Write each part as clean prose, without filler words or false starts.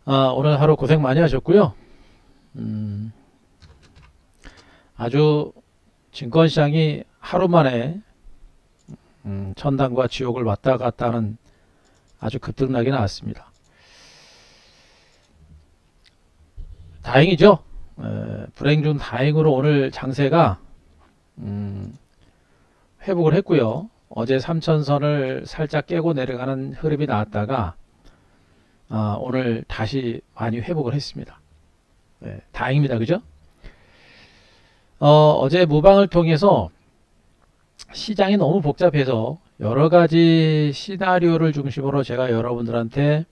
오늘 하루 고생 많이 하셨고요. 음, 아주 증권시장이 하루 만에 천당과 지옥을 왔다 갔다 하는 아주 급등락이 나왔습니다. 다행이죠. 불행 중 다행으로 오늘 장세가 음, 회복을 했고요. 어제 3천선을 살짝 깨고 내려가는 흐름이 나왔다가 오늘 다시 많이 회복을 했습니다. 다행입니다. 그죠? 어제 무방을 통해서 시장이 너무 복잡해서 여러 가지 시나리오를 중심으로 제가 여러분들한테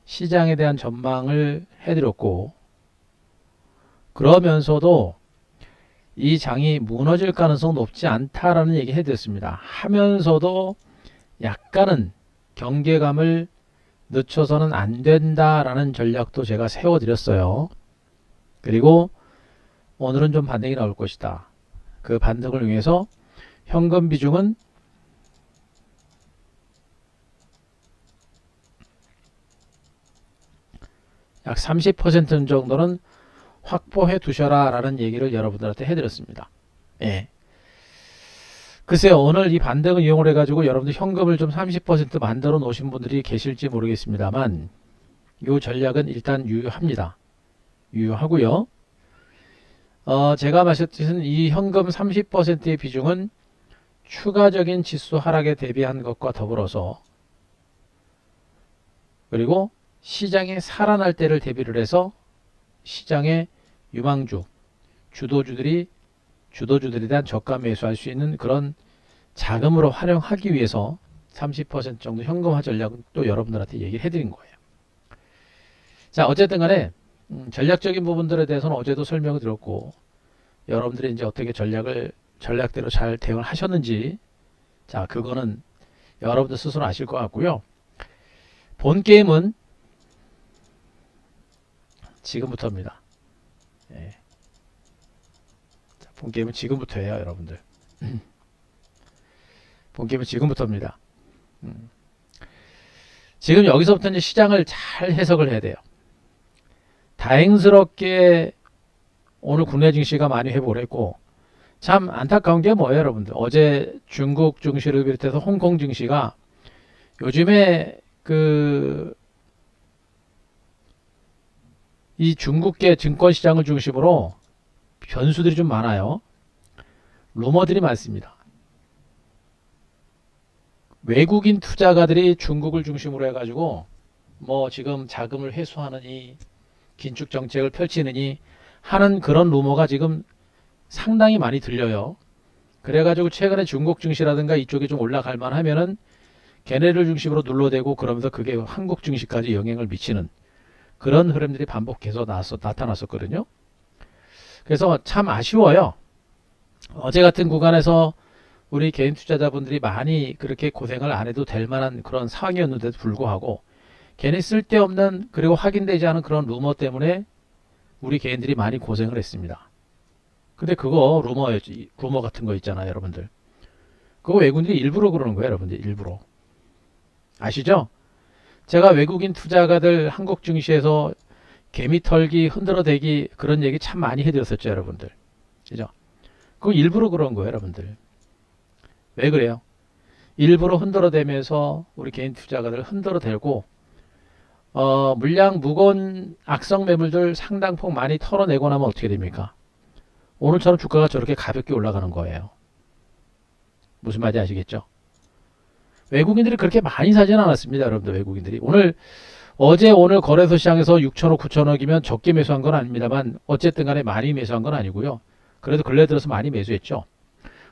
시장에 대한 전망을 해드렸고, 그러면서도 이 장이 무너질 가능성 높지 않다라는 얘기 해드렸습니다. 하면서도 약간은 경계감을 늦춰서는 안 된다라는 전략도 제가 세워드렸어요. 그리고 오늘은 좀 반등이 나올 것이다. 그 반등을 위해서 현금 비중은 약 30% 정도는 확보해 두셔라 라는 얘기를 여러분들한테 해드렸습니다. 예. 글쎄요, 오늘 이 반등을 이용을 해가지고 여러분들 현금을 좀 30% 만들어 놓으신 분들이 계실지 모르겠습니다만, 이 전략은 일단 유효합니다. 유효하고요. 제가 말씀드린 이 현금 30%의 비중은 추가적인 지수 하락에 대비한 것과 더불어서, 그리고 시장이 살아날 때를 대비를 해서 시장의 유망주, 주도주들에 대한 저가 매수할 수 있는 그런 자금으로 활용하기 위해서 30% 정도 현금화 전략은 또 여러분들한테 얘기를 해드린 거예요. 자, 어쨌든 간에 전략적인 부분들에 대해서는 어제도 설명을 드렸고, 여러분들이 이제 어떻게 전략대로 잘 대응을 하셨는지, 자, 그거는 여러분들 스스로 아실 것 같고요. 본 게임은 지금부터입니다. 예. 자, 본 게임은 지금부터예요, 여러분들. 본 게임은 지금부터입니다. 지금 여기서부터 이제 시장을 잘 해석을 해야 돼요. 다행스럽게 오늘 국내 증시가 많이 회복을 했고, 참 안타까운 게 뭐예요, 여러분들? 어제 중국 증시를 비롯해서 홍콩 증시가 요즘에 이 중국계 증권 시장을 중심으로 변수들이 좀 많아요. 루머들이 많습니다. 외국인 투자가들이 중국을 중심으로 해가지고 뭐 지금 자금을 회수하느니 긴축 정책을 펼치느니 하는 그런 루머가 지금 상당히 많이 들려요. 그래가지고 최근에 중국 증시라든가 이쪽이 좀 올라갈 만하면은 걔네를 중심으로 눌러대고, 그러면서 그게 한국 증시까지 영향을 미치는 그런 흐름들이 반복해서 나타났었거든요. 그래서 참 아쉬워요. 어제 같은 구간에서 우리 개인 투자자분들이 많이 그렇게 고생을 안 해도 될 만한 그런 상황이었는데도 불구하고, 괜히 쓸데없는 그리고 확인되지 않은 그런 루머 때문에 우리 개인들이 많이 고생을 했습니다. 근데 그거 루머 같은 거 있잖아요, 여러분들. 그거 외국인들이 일부러 그러는 거예요, 여러분들. 일부러. 아시죠? 제가 외국인 투자가들 한국 증시에서 개미 털기, 흔들어대기 그런 얘기 참 많이 해드렸었죠, 여러분들. 그죠? 그거 일부러 그런 거예요, 여러분들. 왜 그래요? 일부러 흔들어대면서 우리 개인 투자가들 흔들어대고, 물량 무거운 악성 매물들 상당폭 많이 털어내고 나면 어떻게 됩니까? 오늘처럼 주가가 저렇게 가볍게 올라가는 거예요. 무슨 말인지 아시겠죠? 외국인들이 그렇게 많이 사지는 않았습니다, 여러분들. 외국인들이 오늘 거래소 시장에서 6천억 9천억이면 적게 매수한 건 아닙니다만, 어쨌든 간에 많이 매수한 건 아니고요. 그래도 근래 들어서 많이 매수했죠.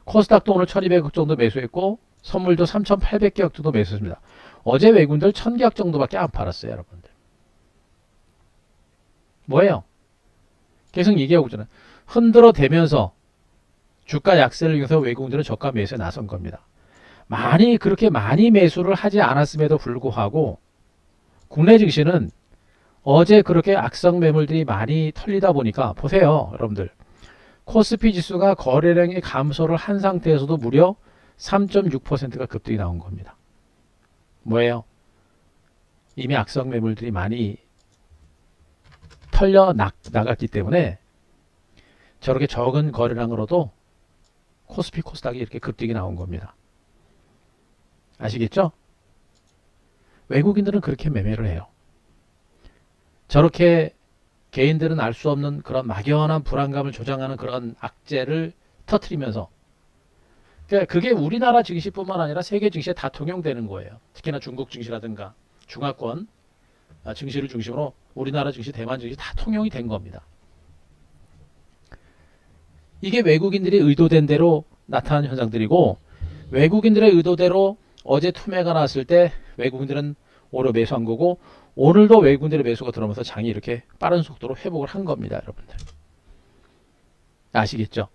코스닥도 오늘 1200억 정도 매수했고, 선물도 3800개억 정도 매수했습니다. 어제 외국인들 1000개억 정도밖에 안 팔았어요, 여러분들. 뭐예요? 계속 얘기하고 있잖아요. 흔들어 대면서 주가 약세를 이용해서 외국인들은 저가 매수에 나선 겁니다. 그렇게 많이 매수를 하지 않았음에도 불구하고 국내 증시는 어제 그렇게 악성 매물들이 많이 털리다 보니까, 보세요, 여러분들. 코스피 지수가 거래량이 감소를 한 상태에서도 무려 3.6%가 급등이 나온 겁니다. 뭐예요? 이미 악성 매물들이 많이 털려 나갔기 때문에 저렇게 적은 거래량으로도 코스피 코스닥이 이렇게 급등이 나온 겁니다. 아시겠죠? 외국인들은 그렇게 매매를 해요. 저렇게 개인들은 알 수 없는 그런 막연한 불안감을 조장하는 그런 악재를 터트리면서, 그러니까 그게 우리나라 증시뿐만 아니라 세계 증시에 다 통용되는 거예요. 특히나 중국 증시라든가 중화권 증시를 중심으로 우리나라 증시, 대만 증시 다 통용이 된 겁니다. 이게 외국인들이 의도된 대로 나타난 현상들이고, 외국인들의 의도대로 어제 투매가 나왔을 때 외국인들은 오려 매수한 거고, 오늘도 외국인들의 매수가 들어오면서 장이 이렇게 빠른 속도로 회복을 한 겁니다. 여러분들 아시겠죠?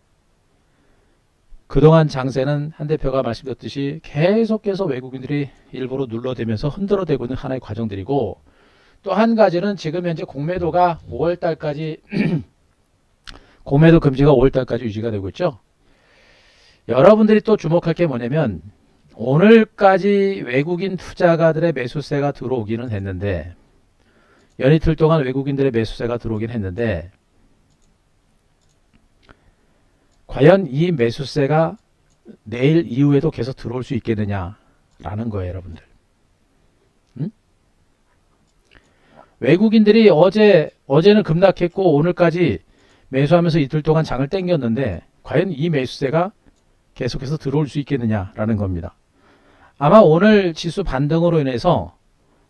그동안 장세는 한 대표가 말씀드렸듯이 계속해서 외국인들이 일부러 눌러대면서 흔들어대고 있는 하나의 과정들이고, 또 한 가지는 지금 현재 공매도가 5월달까지 공매도 금지가 5월달까지 유지가 되고 있죠. 여러분들이 또 주목할 게 뭐냐면, 오늘까지 외국인 투자가들의 매수세가 들어오기는 했는데, 연이틀 동안 외국인들의 매수세가 들어오긴 했는데, 과연 이 매수세가 내일 이후에도 계속 들어올 수 있겠느냐라는 거예요, 여러분들. 외국인들이 어제는 급락했고 오늘까지 매수하면서 이틀 동안 장을 땡겼는데, 과연 이 매수세가 계속해서 들어올 수 있겠느냐라는 겁니다. 아마 오늘 지수 반등으로 인해서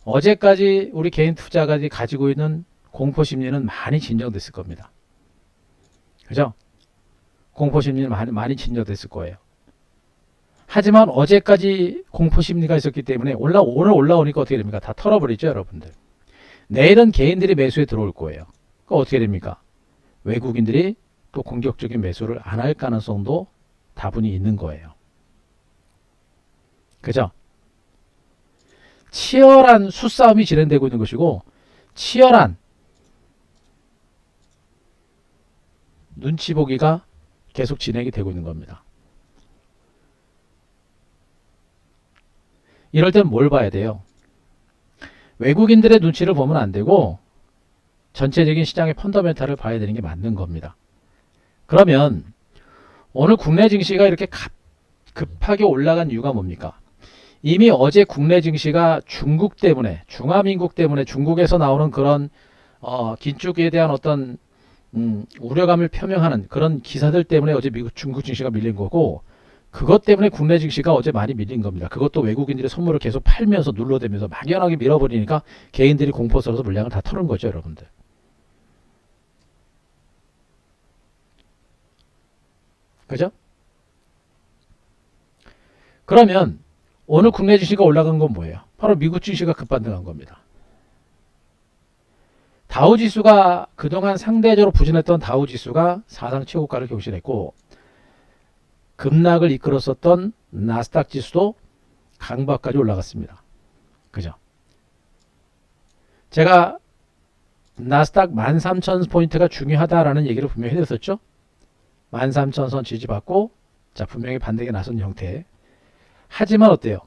어제까지 우리 개인 투자가들이 가지고 있는 공포심리는 많이 진정됐을 겁니다. 그죠? 공포심리는 많이 진정됐을 거예요. 하지만 어제까지 공포심리가 있었기 때문에 오늘 올라오니까 어떻게 됩니까? 다 털어버리죠, 여러분들. 내일은 개인들이 매수에 들어올 거예요. 그러니까 어떻게 됩니까? 외국인들이 또 공격적인 매수를 안 할 가능성도 다분히 있는 거예요. 그죠? 치열한 수싸움이 진행되고 있는 것이고, 치열한 눈치 보기가 계속 진행이 되고 있는 겁니다. 이럴 때는 뭘 봐야 돼요? 외국인들의 눈치를 보면 안 되고 전체적인 시장의 펀더멘탈을 봐야 되는 게 맞는 겁니다. 그러면 오늘 국내 증시가 이렇게 급하게 올라간 이유가 뭡니까? 이미 어제 국내 증시가 중국 때문에, 중화민국 때문에, 중국에서 나오는 그런 긴축에 대한 어떤 우려감을 표명하는 그런 기사들 때문에 어제 중국 증시가 밀린 거고, 그것 때문에 국내 증시가 어제 많이 밀린 겁니다. 그것도 외국인들이 선물을 계속 팔면서 눌러대면서 막연하게 밀어버리니까 개인들이 공포스러워서 물량을 다 털은 거죠, 여러분들. 그죠? 그러면 오늘 국내 증시가 올라간 건 뭐예요? 바로 미국 증시가 급반등한 겁니다. 다우지수가 그동안 상대적으로 부진했던 다우지수가 사상 최고가를 경신했고, 급락을 이끌었었던 나스닥 지수도 강보까지 올라갔습니다. 그죠? 제가 나스닥 13,000포인트가 중요하다라는 얘기를 분명히 해드렸었죠. 13,000선 지지받고, 자, 분명히 반등에 나선 형태. 하지만 어때요?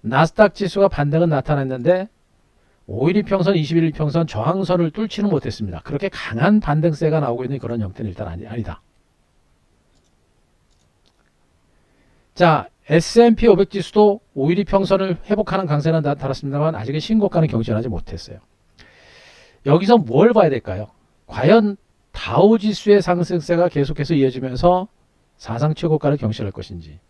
나스닥 지수가 반등은 나타났는데 5일2평선, 21일평선 저항선을 뚫지는 못했습니다. 그렇게 강한 반등세가 나오고 있는 그런 형태는 일단 아니다. 자, S&P 500 지수도 5일2평선을 회복하는 강세는 나타났습니다만 아직은 신고가는 경신하지 못했어요. 여기서 뭘 봐야 될까요? 과연 다우지수의 상승세가 계속해서 이어지면서 사상 최고가를 경신할 것인지,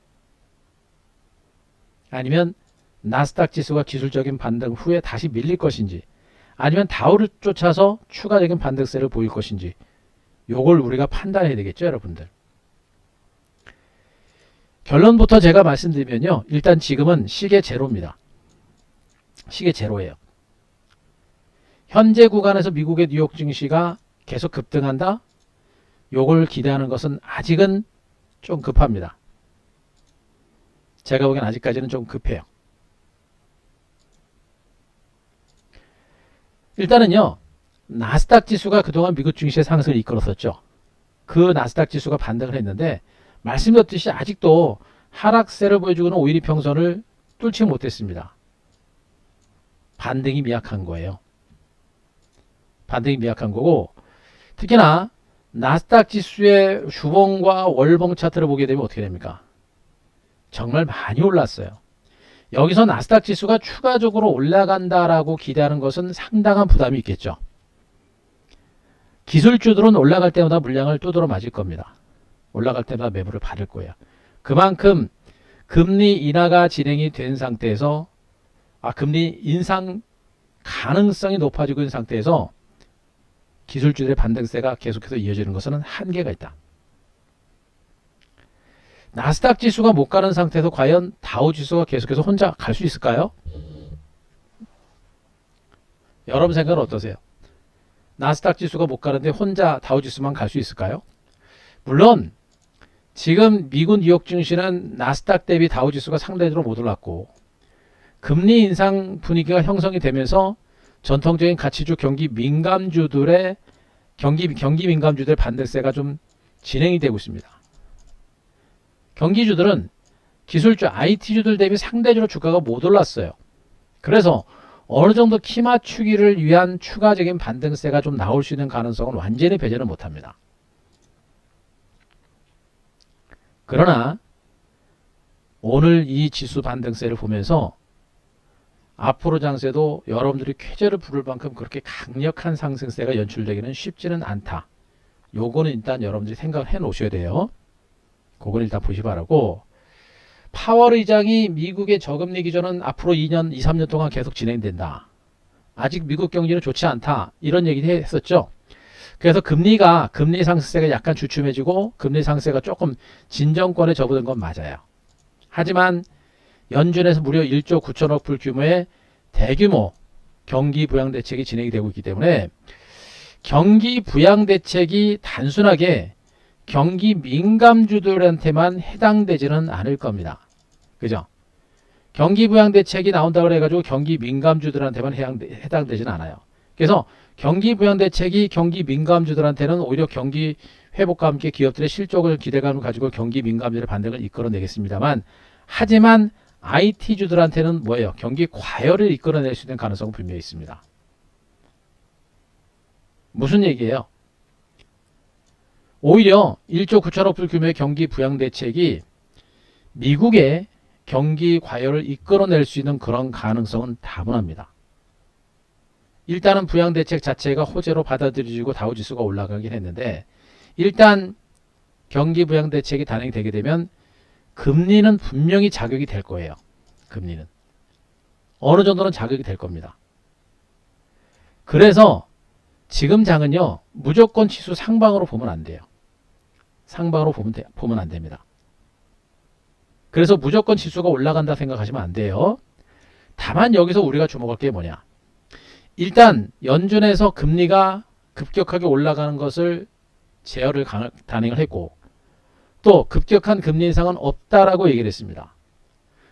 아니면 나스닥 지수가 기술적인 반등 후에 다시 밀릴 것인지, 아니면 다우를 쫓아서 추가적인 반등세를 보일 것인지, 요걸 우리가 판단해야 되겠죠, 여러분들. 결론부터 제가 말씀드리면요, 일단 지금은 시계 제로입니다. 시계 제로예요. 현재 구간에서 미국의 뉴욕 증시가 계속 급등한다? 요걸 기대하는 것은 아직은 좀 급합니다. 제가 보기엔 아직까지는 좀 급해요. 일단은요, 나스닥 지수가 그동안 미국 증시의 상승을 이끌었었죠. 그 나스닥 지수가 반등을 했는데, 말씀드렸듯이 아직도 하락세를 보여주고는 5일2평선을 뚫지 못했습니다. 반등이 미약한 거예요. 반등이 미약한 거고, 특히나 나스닥 지수의 주봉과 월봉 차트를 보게 되면 어떻게 됩니까? 정말 많이 올랐어요. 여기서 나스닥 지수가 추가적으로 올라간다라고 기대하는 것은 상당한 부담이 있겠죠. 기술주들은 올라갈 때마다 물량을 두드러 맞을 겁니다. 올라갈 때마다 매물을 받을 거예요. 그만큼 금리 인하가 진행이 된 상태에서 금리 인상 가능성이 높아지고 있는 상태에서 기술주들의 반등세가 계속해서 이어지는 것은 한계가 있다. 나스닥 지수가 못 가는 상태에서 과연 다우 지수가 계속해서 혼자 갈 수 있을까요? 여러분 생각은 어떠세요? 나스닥 지수가 못 가는데 혼자 다우 지수만 갈 수 있을까요? 물론 지금 미국 뉴욕 증시는 나스닥 대비 다우 지수가 상대적으로 못 올랐고 금리 인상 분위기가 형성이 되면서 전통적인 가치주 경기 민감주들의 경기 민감주들의 반등세가 좀 진행이 되고 있습니다. 경기주들은 기술주 IT주들 대비 상대적으로 주가가 못 올랐어요. 그래서 어느 정도 키 맞추기를 위한 추가적인 반등세가 좀 나올 수 있는 가능성은 완전히 배제는 못합니다. 그러나 오늘 이 지수 반등세를 보면서 앞으로 장세도 여러분들이 쾌재를 부를 만큼 그렇게 강력한 상승세가 연출되기는 쉽지는 않다. 요거는 일단 여러분들이 생각을 해 놓으셔야 돼요. 그건 일단 보시 바라고, 파월 의장이 미국의 저금리 기조는 앞으로 2년, 2, 3년 동안 계속 진행된다. 아직 미국 경기는 좋지 않다. 이런 얘기 했었죠. 그래서 금리 상승세가 약간 주춤해지고 금리 상승세가 조금 진정권에 접어든 건 맞아요. 하지만 연준에서 무려 1조 9천억 불 규모의 대규모 경기 부양 대책이 진행이 되고 있기 때문에 경기 부양 대책이 단순하게 경기 민감주들한테만 해당되지는 않을 겁니다. 그죠? 경기 부양 대책이 나온다고 해가지고 경기 민감주들한테만 해당되지는 않아요. 그래서 경기 부양 대책이 경기 민감주들한테는 오히려 경기 회복과 함께 기업들의 실적을 기대감을 가지고 경기 민감주들의 반등을 이끌어내겠습니다만, 하지만 IT주들한테는 뭐예요? 경기 과열을 이끌어낼 수 있는 가능성은 분명히 있습니다. 무슨 얘기예요? 오히려 1조 9천억 불 규모의 경기 부양 대책이 미국의 경기 과열을 이끌어낼 수 있는 그런 가능성은 다분합니다. 일단은 부양 대책 자체가 호재로 받아들여지고 다우지수가 올라가긴 했는데, 일단 경기 부양 대책이 단행이 되게 되면 금리는 분명히 자극이 될 거예요. 금리는 어느 정도는 자극이 될 겁니다. 그래서 지금 장은요, 무조건 지수 상방으로 보면 안 돼요. 상방으로 보면 안 됩니다. 그래서 무조건 지수가 올라간다 생각하시면 안 돼요. 다만 여기서 우리가 주목할 게 뭐냐, 일단 연준에서 금리가 급격하게 올라가는 것을 제어를 단행을 했고, 또 급격한 금리 인상은 없다라고 얘기를 했습니다.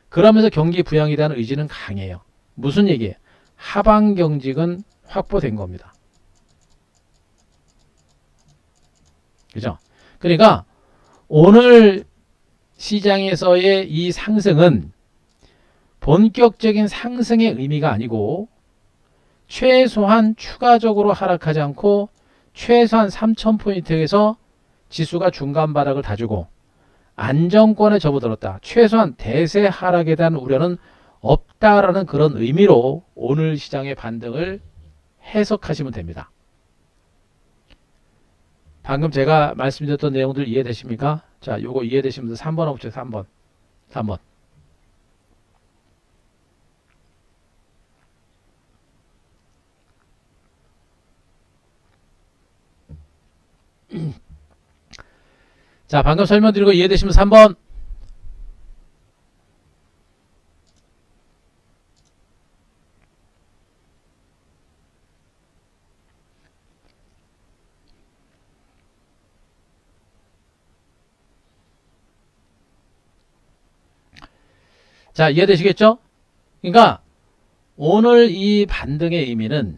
그러면서 경기 부양에 대한 의지는 강해요. 무슨 얘기예요? 하방 경직은 확보된 겁니다. 그죠? 그러니까 오늘 시장에서의 이 상승은 본격적인 상승의 의미가 아니고, 최소한 추가적으로 하락하지 않고 최소한 3,000포인트에서 지수가 중간 바닥을 다지고 안정권에 접어들었다. 최소한 대세 하락에 대한 우려는 없다라는 그런 의미로 오늘 시장의 반등을 해석하시면 됩니다. 방금 제가 말씀드렸던 내용들 이해되십니까? 자, 요거 이해되시면 3번 없죠? 3번. 자, 방금 설명드리고 이해되시면 3번. 자, 이해되시겠죠? 그러니까 오늘 이 반등의 의미는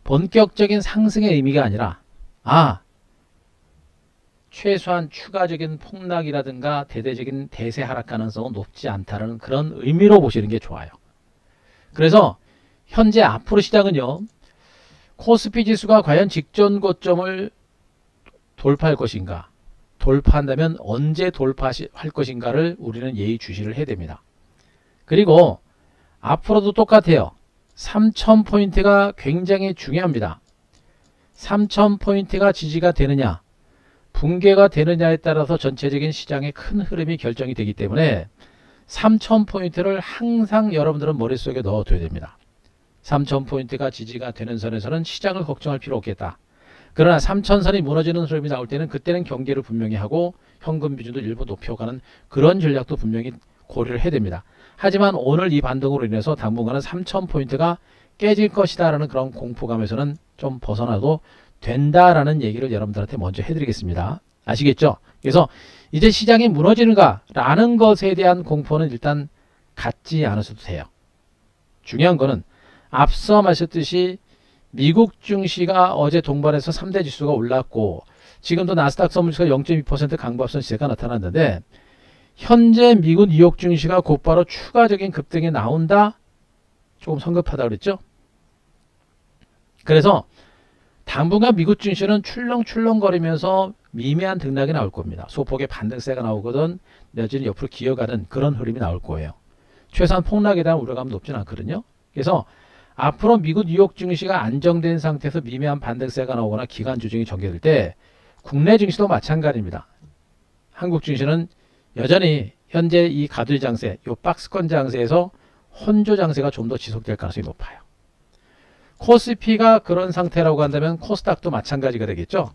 본격적인 상승의 의미가 아니라, 최소한 추가적인 폭락이라든가 대대적인 대세 하락 가능성은 높지 않다는 그런 의미로 보시는 게 좋아요. 그래서 현재 앞으로 시장은요, 코스피 지수가 과연 직전 고점을 돌파할 것인가, 돌파한다면 언제 돌파할 것인가를 우리는 예의주시를 해야 됩니다. 그리고 앞으로도 똑같아요. 3000포인트가 굉장히 중요합니다. 3000포인트가 지지가 되느냐, 붕괴가 되느냐에 따라서 전체적인 시장의 큰 흐름이 결정이 되기 때문에 3000포인트를 항상 여러분들은 머릿속에 넣어둬야 됩니다. 3000포인트가 지지가 되는 선에서는 시장을 걱정할 필요 없겠다. 그러나 3000선이 무너지는 흐름이 나올 때는 그때는 경계를 분명히 하고 현금 비중도 일부 높여가는 그런 전략도 분명히 고려를 해야 됩니다. 하지만 오늘 이 반등으로 인해서 당분간은 3000포인트가 깨질 것이다 라는 그런 공포감에서는 좀 벗어나도 된다라는 얘기를 여러분들한테 먼저 해드리겠습니다. 아시겠죠? 그래서 이제 시장이 무너지는가 라는 것에 대한 공포는 일단 갖지 않으셔도 돼요. 중요한 거는 앞서 말씀드렸듯이 미국 증시가 어제 동반해서 3대 지수가 올랐고 지금도 나스닥 선물지수가 0.2% 강보합선 시세가 나타났는데 현재 미국 뉴욕 증시가 곧바로 추가적인 급등이 나온다? 조금 성급하다 그랬죠? 그래서 당분간 미국 증시는 출렁출렁거리면서 미미한 등락이 나올 겁니다. 소폭의 반등세가 나오거든 내지는 옆으로 기어가는 그런 흐름이 나올 거예요. 최소한 폭락에 대한 우려감은 높지는 않거든요. 그래서 앞으로 미국 뉴욕 증시가 안정된 상태에서 미미한 반등세가 나오거나 기간 조정이 전개될 때 국내 증시도 마찬가지입니다. 한국 증시는 여전히 현재 이 가두리 장세, 이 박스권 장세에서 혼조 장세가 좀 더 지속될 가능성이 높아요. 코스피가 그런 상태라고 한다면 코스닥도 마찬가지가 되겠죠.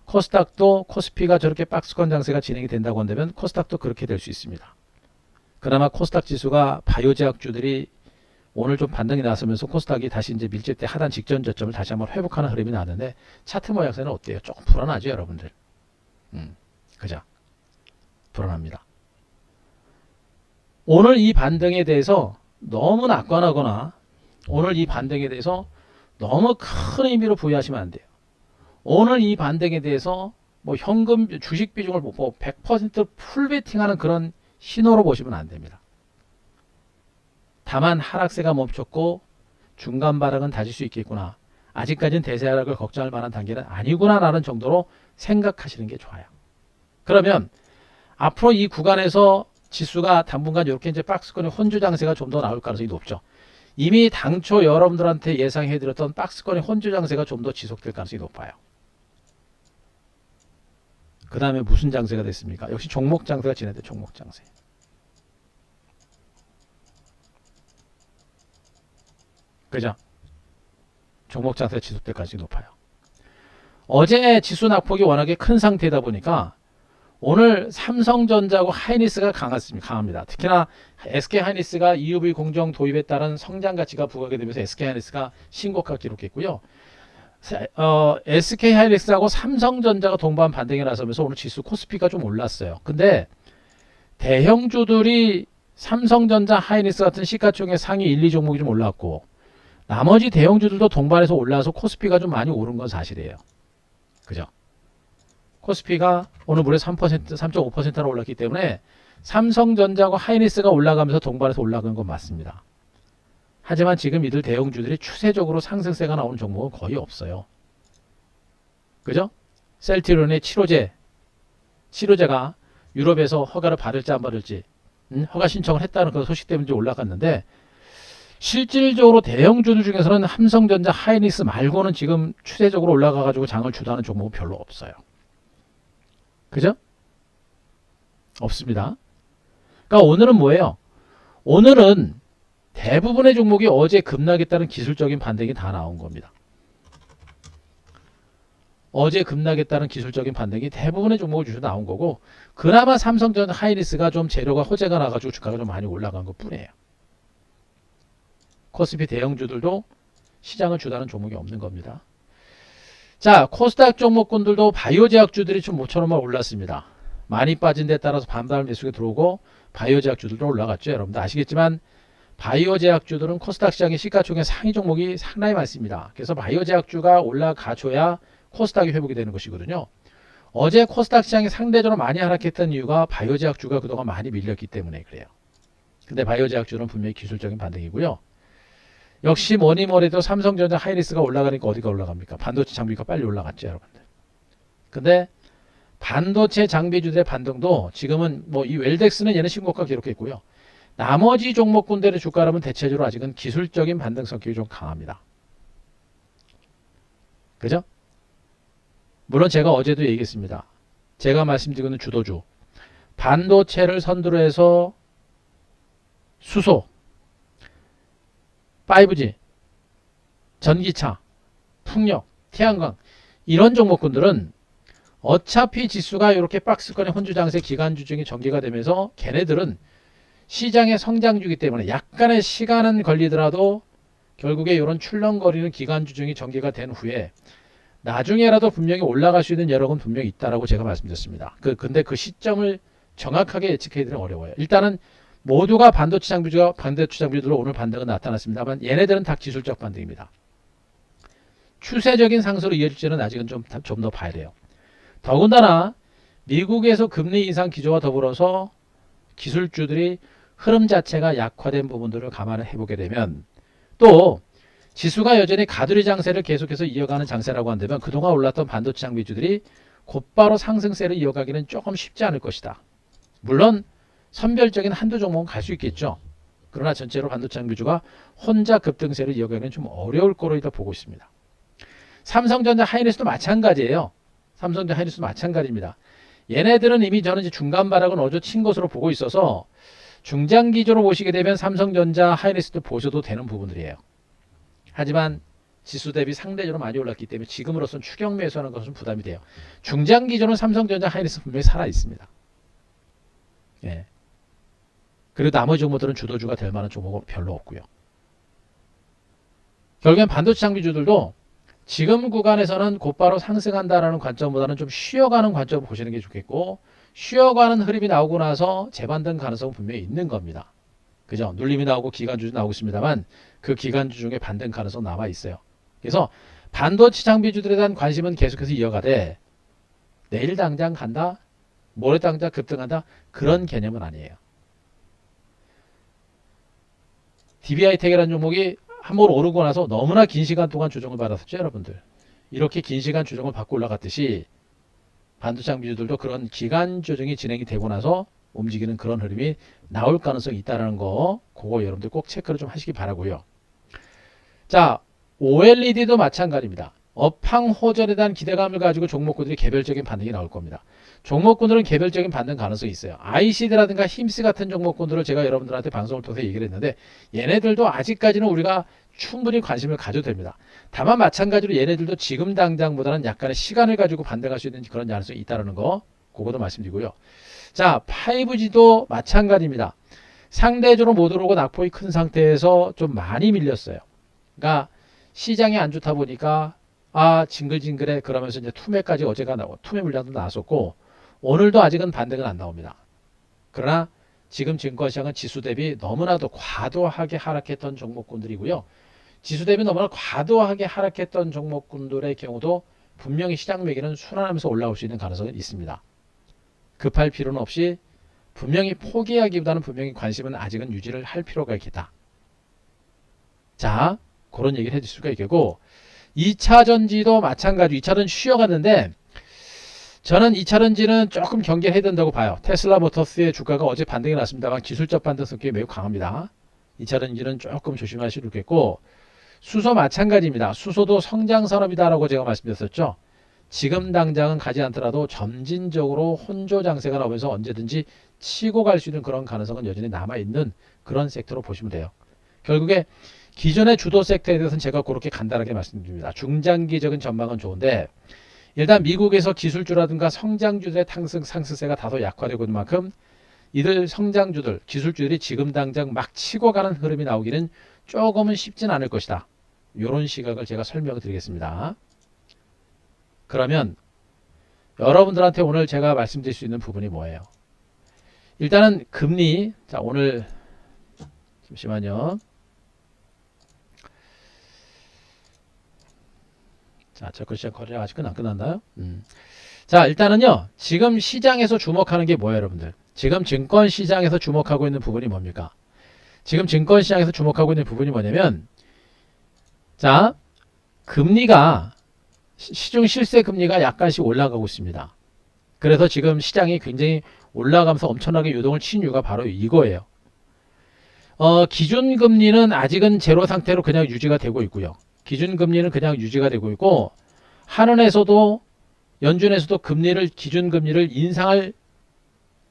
코스닥도 코스피가 저렇게 박스권 장세가 진행이 된다고 한다면 코스닥도 그렇게 될 수 있습니다. 그나마 코스닥 지수가 바이오제약주들이 오늘 좀 반등이 나서면서 코스닥이 다시 이제 밀집대 하단 직전 저점을 다시 한번 회복하는 흐름이 나왔는데 차트 모양새는 어때요? 조금 불안하죠, 여러분들. 그죠? 불안합니다. 오늘 이 반등에 대해서 너무 낙관하거나 오늘 이 반등에 대해서 너무 큰 의미로 부여하시면 안 돼요. 오늘 이 반등에 대해서 뭐 현금 주식 비중을 뭐 100% 풀베팅하는 그런 신호로 보시면 안 됩니다. 다만 하락세가 멈췄고 중간 바닥은 다질 수 있겠구나. 아직까지는 대세 하락을 걱정할 만한 단계는 아니구나 라는 정도로 생각하시는 게 좋아요. 그러면 앞으로 이 구간에서 지수가 당분간 이렇게 이제 박스권의 혼조 장세가 좀 더 나올 가능성이 높죠. 이미 당초 여러분들한테 예상해드렸던 박스권의 혼조 장세가 좀 더 지속될 가능성이 높아요. 그 다음에 무슨 장세가 됐습니까? 역시 종목 장세가 진행돼. 종목 장세. 그죠? 종목 장세가 지속될 가능성이 높아요. 어제 지수 낙폭이 워낙에 큰 상태이다 보니까 오늘 삼성전자하고 하이닉스가 강합니다. 특히나 SK하이닉스가 EUV 공정 도입에 따른 성장 가치가 부각이 되면서 SK하이닉스가 신고가 기록했고요. SK하이닉스하고 삼성전자가 동반 반등에 나서면서 오늘 지수 코스피가 좀 올랐어요. 근데 대형주들이 삼성전자, 하이닉스 같은 시가총액 상위 1, 2 종목이 좀 올랐고 나머지 대형주들도 동반해서 올라서 코스피가 좀 많이 오른 건 사실이에요. 그죠? 코스피가 오늘 무려 3%, 3.5%나 올랐기 때문에 삼성전자하고 하이닉스가 올라가면서 동반해서 올라간 건 맞습니다. 하지만 지금 이들 대형주들이 추세적으로 상승세가 나오는 종목은 거의 없어요. 그죠? 셀트리온의 치료제가 유럽에서 허가를 받을지 안 받을지 허가 신청을 했다는 그런 소식 때문에 올라갔는데 실질적으로 대형주들 중에서는 삼성전자, 하이닉스 말고는 지금 추세적으로 올라가가지고 장을 주도하는 종목은 별로 없어요. 그죠? 없습니다. 그러니까 오늘은 뭐예요? 오늘은 대부분의 종목이 어제 급락했다는 기술적인 반등이 다 나온 겁니다. 어제 급락했다는 기술적인 반등이 대부분의 종목을 주로 나온 거고 그나마 삼성전자, 하이닉스가 좀 재료가 호재가 나가지고 주가가 좀 많이 올라간 것 뿐이에요. 코스피 대형주들도 시장을 주도하는 종목이 없는 겁니다. 자, 코스닥 종목군들도 바이오제약주들이 좀 모처럼 올랐습니다. 많이 빠진 데 따라서 반발 매수가 들어오고 바이오제약주들도 올라갔죠. 여러분들 아시겠지만 바이오제약주들은 코스닥 시장의 시가총액 상위 종목이 상당히 많습니다. 그래서 바이오제약주가 올라가줘야 코스닥이 회복이 되는 것이거든요. 어제 코스닥 시장이 상대적으로 많이 하락했던 이유가 바이오제약주가 그동안 많이 밀렸기 때문에 그래요. 근데 바이오제약주는 분명히 기술적인 반등이고요. 역시 뭐니 뭐래도 삼성전자 하이닉스가 올라가니까 어디가 올라갑니까? 반도체 장비가 빨리 올라갔죠, 여러분들. 근데 반도체 장비주들의 반등도 지금은 뭐 이 웰덱스는 얘는 신고가 기록했고요. 나머지 종목군들의 주가라면 대체적으로 아직은 기술적인 반등 성격이 좀 강합니다. 그죠? 물론 제가 어제도 얘기했습니다. 제가 말씀드리고 있는 주도주 반도체를 선두로 해서 수소, 5G, 전기차, 풍력, 태양광 이런 종목군들은 어차피 지수가 이렇게 박스권의 혼주장세 기간주 중에 전개가 되면서 걔네들은 시장의 성장주기 때문에 약간의 시간은 걸리더라도 결국에 이런 출렁거리는 기간주 중에 전개가 된 후에 나중에라도 분명히 올라갈 수 있는 여력은 분명히 있다라고 제가 말씀드렸습니다. 근데 그 시점을 정확하게 예측하기는 어려워요. 일단은 모두가 반도체 장비주로 오늘 반등은 나타났습니다만 얘네들은 다 기술적 반등입니다. 추세적인 상승으로 이어질지는 아직은 좀 더 봐야 돼요. 더군다나 미국에서 금리 인상 기조와 더불어서 기술주들이 흐름 자체가 약화된 부분들을 감안해 보게 되면 또 지수가 여전히 가두리 장세를 계속해서 이어가는 장세라고 한다면 그동안 올랐던 반도체 장비주들이 곧바로 상승세를 이어가기는 조금 쉽지 않을 것이다. 물론 선별적인 한두 종목은 갈 수 있겠죠. 그러나 전체로 반도체 장비주가 혼자 급등세를 이어가기는 좀 어려울 거로 일단 보고 있습니다. 삼성전자 하이닉스도 마찬가지예요. 삼성전자 하이닉스도 마찬가지입니다. 얘네들은 이미 저는 이제 중간 바닥은 어제 친 것으로 보고 있어서 중장기적으로 보시게 되면 삼성전자 하이닉스도 보셔도 되는 부분들이에요. 하지만 지수 대비 상대적으로 많이 올랐기 때문에 지금으로서는 추격 매수하는 것은 부담이 돼요. 중장기적으로는 삼성전자 하이닉스 분명히 살아 있습니다. 예. 그리고 나머지 종목들은 주도주가 될 만한 종목은 별로 없고요. 결국엔 반도체 장비주들도 지금 구간에서는 곧바로 상승한다라는 관점보다는 좀 쉬어가는 관점을 보시는 게 좋겠고 쉬어가는 흐름이 나오고 나서 재반등 가능성은 분명히 있는 겁니다. 그죠? 눌림이 나오고 기간주 나오고 있습니다만 그 기간주 중에 반등 가능성 남아 있어요. 그래서 반도체 장비주들에 대한 관심은 계속해서 이어가되 내일 당장 간다? 모레 당장 급등한다? 그런 개념은 아니에요. DBI텍이라는 종목이 한번 오르고 나서 너무나 긴 시간 동안 조정을 받았었죠, 여러분들. 이렇게 긴 시간 조정을 받고 올라갔듯이 반도체 장비주들도 그런 기간 조정이 진행이 되고 나서 움직이는 그런 흐름이 나올 가능성이 있다는 거 그거 여러분들 꼭 체크를 좀 하시기 바라고요. 자, OLED도 마찬가지입니다. 업황 호전에 대한 기대감을 가지고 종목군들이 개별적인 반등이 나올 겁니다. 종목군들은 개별적인 반등 가능성이 있어요. ICD라든가 힘스 같은 종목군들을 제가 여러분들한테 방송을 통해서 얘기를 했는데 얘네들도 아직까지는 우리가 충분히 관심을 가져도 됩니다. 다만 마찬가지로 얘네들도 지금 당장보다는 약간의 시간을 가지고 반등할 수 있는 그런 가능성이 있다는 거 그것도 말씀드리고요. 자, 5G도 마찬가지입니다. 상대적으로 못 오르고 낙폭이 큰 상태에서 좀 많이 밀렸어요. 그러니까 시장이 안 좋다 보니까 징글징글해 그러면서 이제 투매까지 어제가 나오고 투매 물량도 나왔었고 오늘도 아직은 반등은 안 나옵니다. 그러나 지금 증권시장은 지수 대비 너무나도 과도하게 하락했던 종목군들이고요. 지수 대비 너무나 과도하게 하락했던 종목군들의 경우도 분명히 시장 매기는 순환하면서 올라올 수 있는 가능성은 있습니다. 급할 필요는 없이 분명히 포기하기보다는 분명히 관심은 아직은 유지를 할 필요가 있겠다. 자, 그런 얘기를 해줄 수가 있겠고 2차전지도 마찬가지 2차전지 쉬어갔는데 저는 2차전지는 조금 경계해야 된다고 봐요. 테슬라 모터스의 주가가 어제 반등이 났습니다만 기술적 반등 성격이 매우 강합니다. 2차전지는 조금 조심하시면 좋겠고 수소 마찬가지입니다. 수소도 성장산업이다라고 제가 말씀드렸었죠. 지금 당장은 가지 않더라도 점진적으로 혼조 장세가 나오면서 언제든지 치고 갈 수 있는 그런 가능성은 여전히 남아있는 그런 섹터로 보시면 돼요. 결국에 기존의 주도 섹터에 대해서는 제가 그렇게 간단하게 말씀드립니다. 중장기적인 전망은 좋은데 일단 미국에서 기술주라든가 성장주들의 상승세가 다소 약화되고 있는 만큼 이들 성장주들, 기술주들이 지금 당장 막 치고 가는 흐름이 나오기는 조금은 쉽진 않을 것이다. 이런 시각을 제가 설명을 드리겠습니다. 그러면 여러분들한테 오늘 제가 말씀드릴 수 있는 부분이 뭐예요? 일단은 금리, 자 오늘 잠시만요. 자, 저글시장 거래가 아직은 안 끝났나요? 자, 일단은요. 지금 시장에서 주목하는 게 뭐예요, 여러분들? 지금 증권시장에서 주목하고 있는 부분이 뭡니까? 지금 증권시장에서 주목하고 있는 부분이 뭐냐면 자, 금리가 시중 실세 금리가 약간씩 올라가고 있습니다. 그래서 지금 시장이 굉장히 올라가면서 엄청나게 유동을 친 이유가 바로 이거예요. 기준금리는 아직은 제로 상태로 그냥 유지가 되고 있고요. 기준금리는 그냥 유지가 되고 있고, 한은에서도 연준에서도 기준금리를 인상할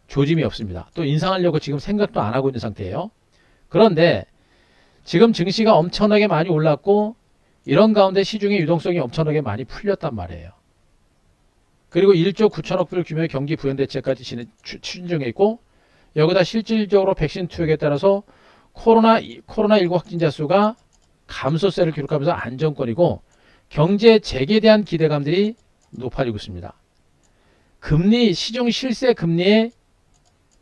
조짐이 없습니다. 또 인상하려고 지금 생각도 안 하고 있는 상태예요. 그런데 지금 증시가 엄청나게 많이 올랐고, 이런 가운데 시중의 유동성이 엄청나게 많이 풀렸단 말이에요. 그리고 1조 9천억 불 규모의 경기 부연 대책까지 추진 중에 있고, 여기다 실질적으로 백신 투여에 따라서 코로나19 확진자 수가 감소세를 기록하면서 안정권이고, 경제 재개에 대한 기대감들이 높아지고 있습니다. 시중 실세 금리의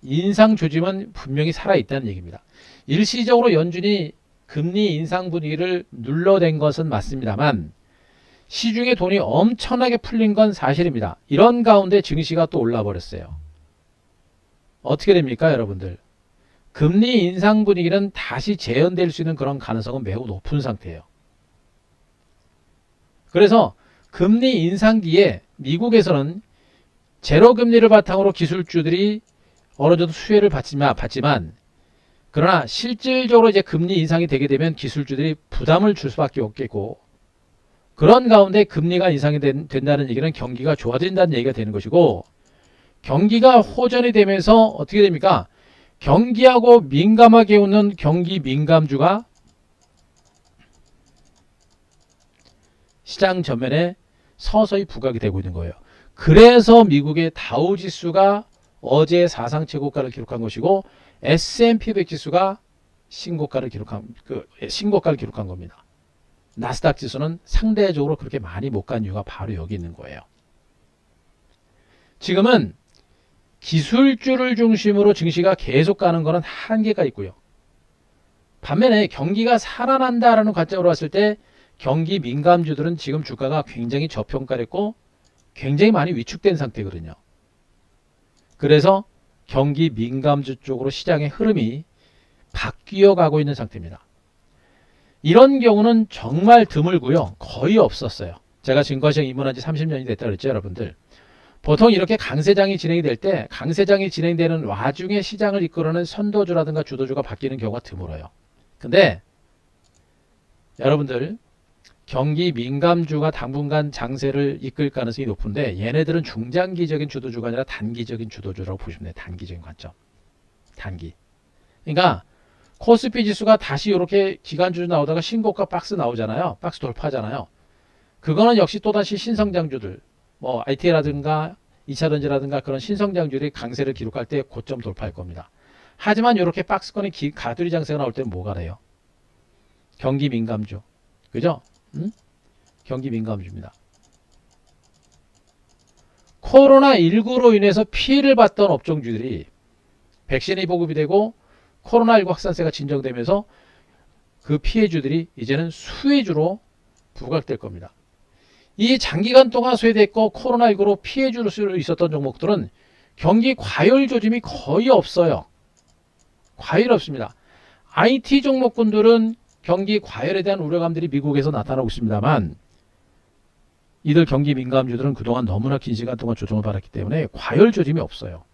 인상 조짐은 분명히 살아있다는 얘기입니다. 일시적으로 연준이 금리 인상 분위기를 눌러댄 것은 맞습니다만, 시중에 돈이 엄청나게 풀린 건 사실입니다. 이런 가운데 증시가 또 올라버렸어요. 어떻게 됩니까, 여러분들? 금리 인상 분위기는 다시 재현될 수 있는 그런 가능성은 매우 높은 상태예요. 그래서 금리 인상기에 미국에서는 제로 금리를 바탕으로 기술주들이 어느 정도 수혜를 받지만, 그러나 실질적으로 이제 금리 인상이 되게 되면 기술주들이 부담을 줄 수밖에 없겠고, 그런 가운데 금리가 인상이 된다는 얘기는 경기가 좋아진다는 얘기가 되는 것이고, 경기가 호전이 되면서 어떻게 됩니까? 경기하고 민감하게 오는 경기 민감주가 시장 전면에 서서히 부각이 되고 있는 거예요. 그래서 미국의 다우지수가 어제 사상 최고가를 기록한 것이고, S&P 100 지수가 신고가를 기록한 겁니다. 나스닥 지수는 상대적으로 그렇게 많이 못 간 이유가 바로 여기 있는 거예요. 지금은 기술주를 중심으로 증시가 계속 가는 것은 한계가 있고요. 반면에 경기가 살아난다라는 관점으로 봤을 때 경기 민감주들은 지금 주가가 굉장히 저평가됐고 굉장히 많이 위축된 상태거든요. 그래서 경기 민감주 쪽으로 시장의 흐름이 바뀌어 가고 있는 상태입니다. 이런 경우는 정말 드물고요. 거의 없었어요. 제가 증권시장 입문한 지 30년이 됐다 그랬죠, 여러분들. 보통 이렇게 강세장이 진행이 될 때 강세장이 진행되는 와중에 시장을 이끌어내는 선도주라든가 주도주가 바뀌는 경우가 드물어요. 근데 여러분들 경기 민감주가 당분간 장세를 이끌 가능성이 높은데, 얘네들은 중장기적인 주도주가 아니라 단기적인 주도주라고 보시면 돼요. 단기적인 관점. 단기. 그러니까 코스피 지수가 다시 이렇게 기간주 나오다가 신고가 박스 나오잖아요. 박스 돌파하잖아요. 그거는 역시 또다시 신성장주들, 뭐 IT라든가 2차전지라든가 그런 신성장주들이 강세를 기록할 때 고점 돌파할 겁니다. 하지만 이렇게 박스권의 가두리 장세가 나올 때는 뭐가 돼요? 경기 민감주. 그죠? 경기 민감주입니다. 코로나19로 인해서 피해를 봤던 업종주들이 백신이 보급이 되고 코로나19 확산세가 진정되면서 그 피해주들이 이제는 수혜주로 부각될 겁니다. 이 장기간 동안 수혜됐고 코로나19로 피해줄 수 있었던 종목들은 경기 과열 조짐이 거의 없어요. 과열 없습니다. IT 종목군들은 경기 과열에 대한 우려감들이 미국에서 나타나고 있습니다만, 이들 경기 민감주들은 그동안 너무나 긴 시간 동안 조정을 받았기 때문에 과열 조짐이 없어요.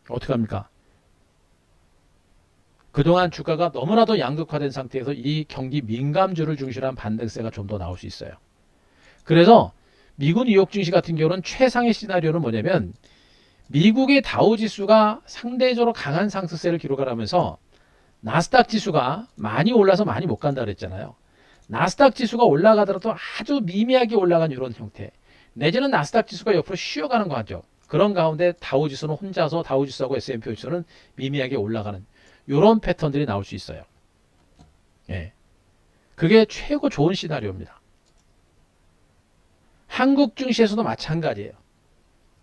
어떻게 합니까? 그동안 주가가 너무나도 양극화된 상태에서 이 경기 민감주를 중심으로 한 반등세가 좀 더 나올 수 있어요. 그래서 미국 뉴욕 증시 같은 경우는 최상의 시나리오는 뭐냐면, 미국의 다우지수가 상대적으로 강한 상승세를 기록하면서 나스닥 지수가 많이 올라서 많이 못 간다 그랬잖아요. 나스닥 지수가 올라가더라도 아주 미미하게 올라간 이런 형태, 내지는 나스닥 지수가 옆으로 쉬어가는 거 같죠. 그런 가운데 다우지수는 혼자서, 다우지수하고 S&P 지수는 미미하게 올라가는 이런 패턴들이 나올 수 있어요. 예, 그게 최고 좋은 시나리오입니다. 한국 증시에서도 마찬가지예요.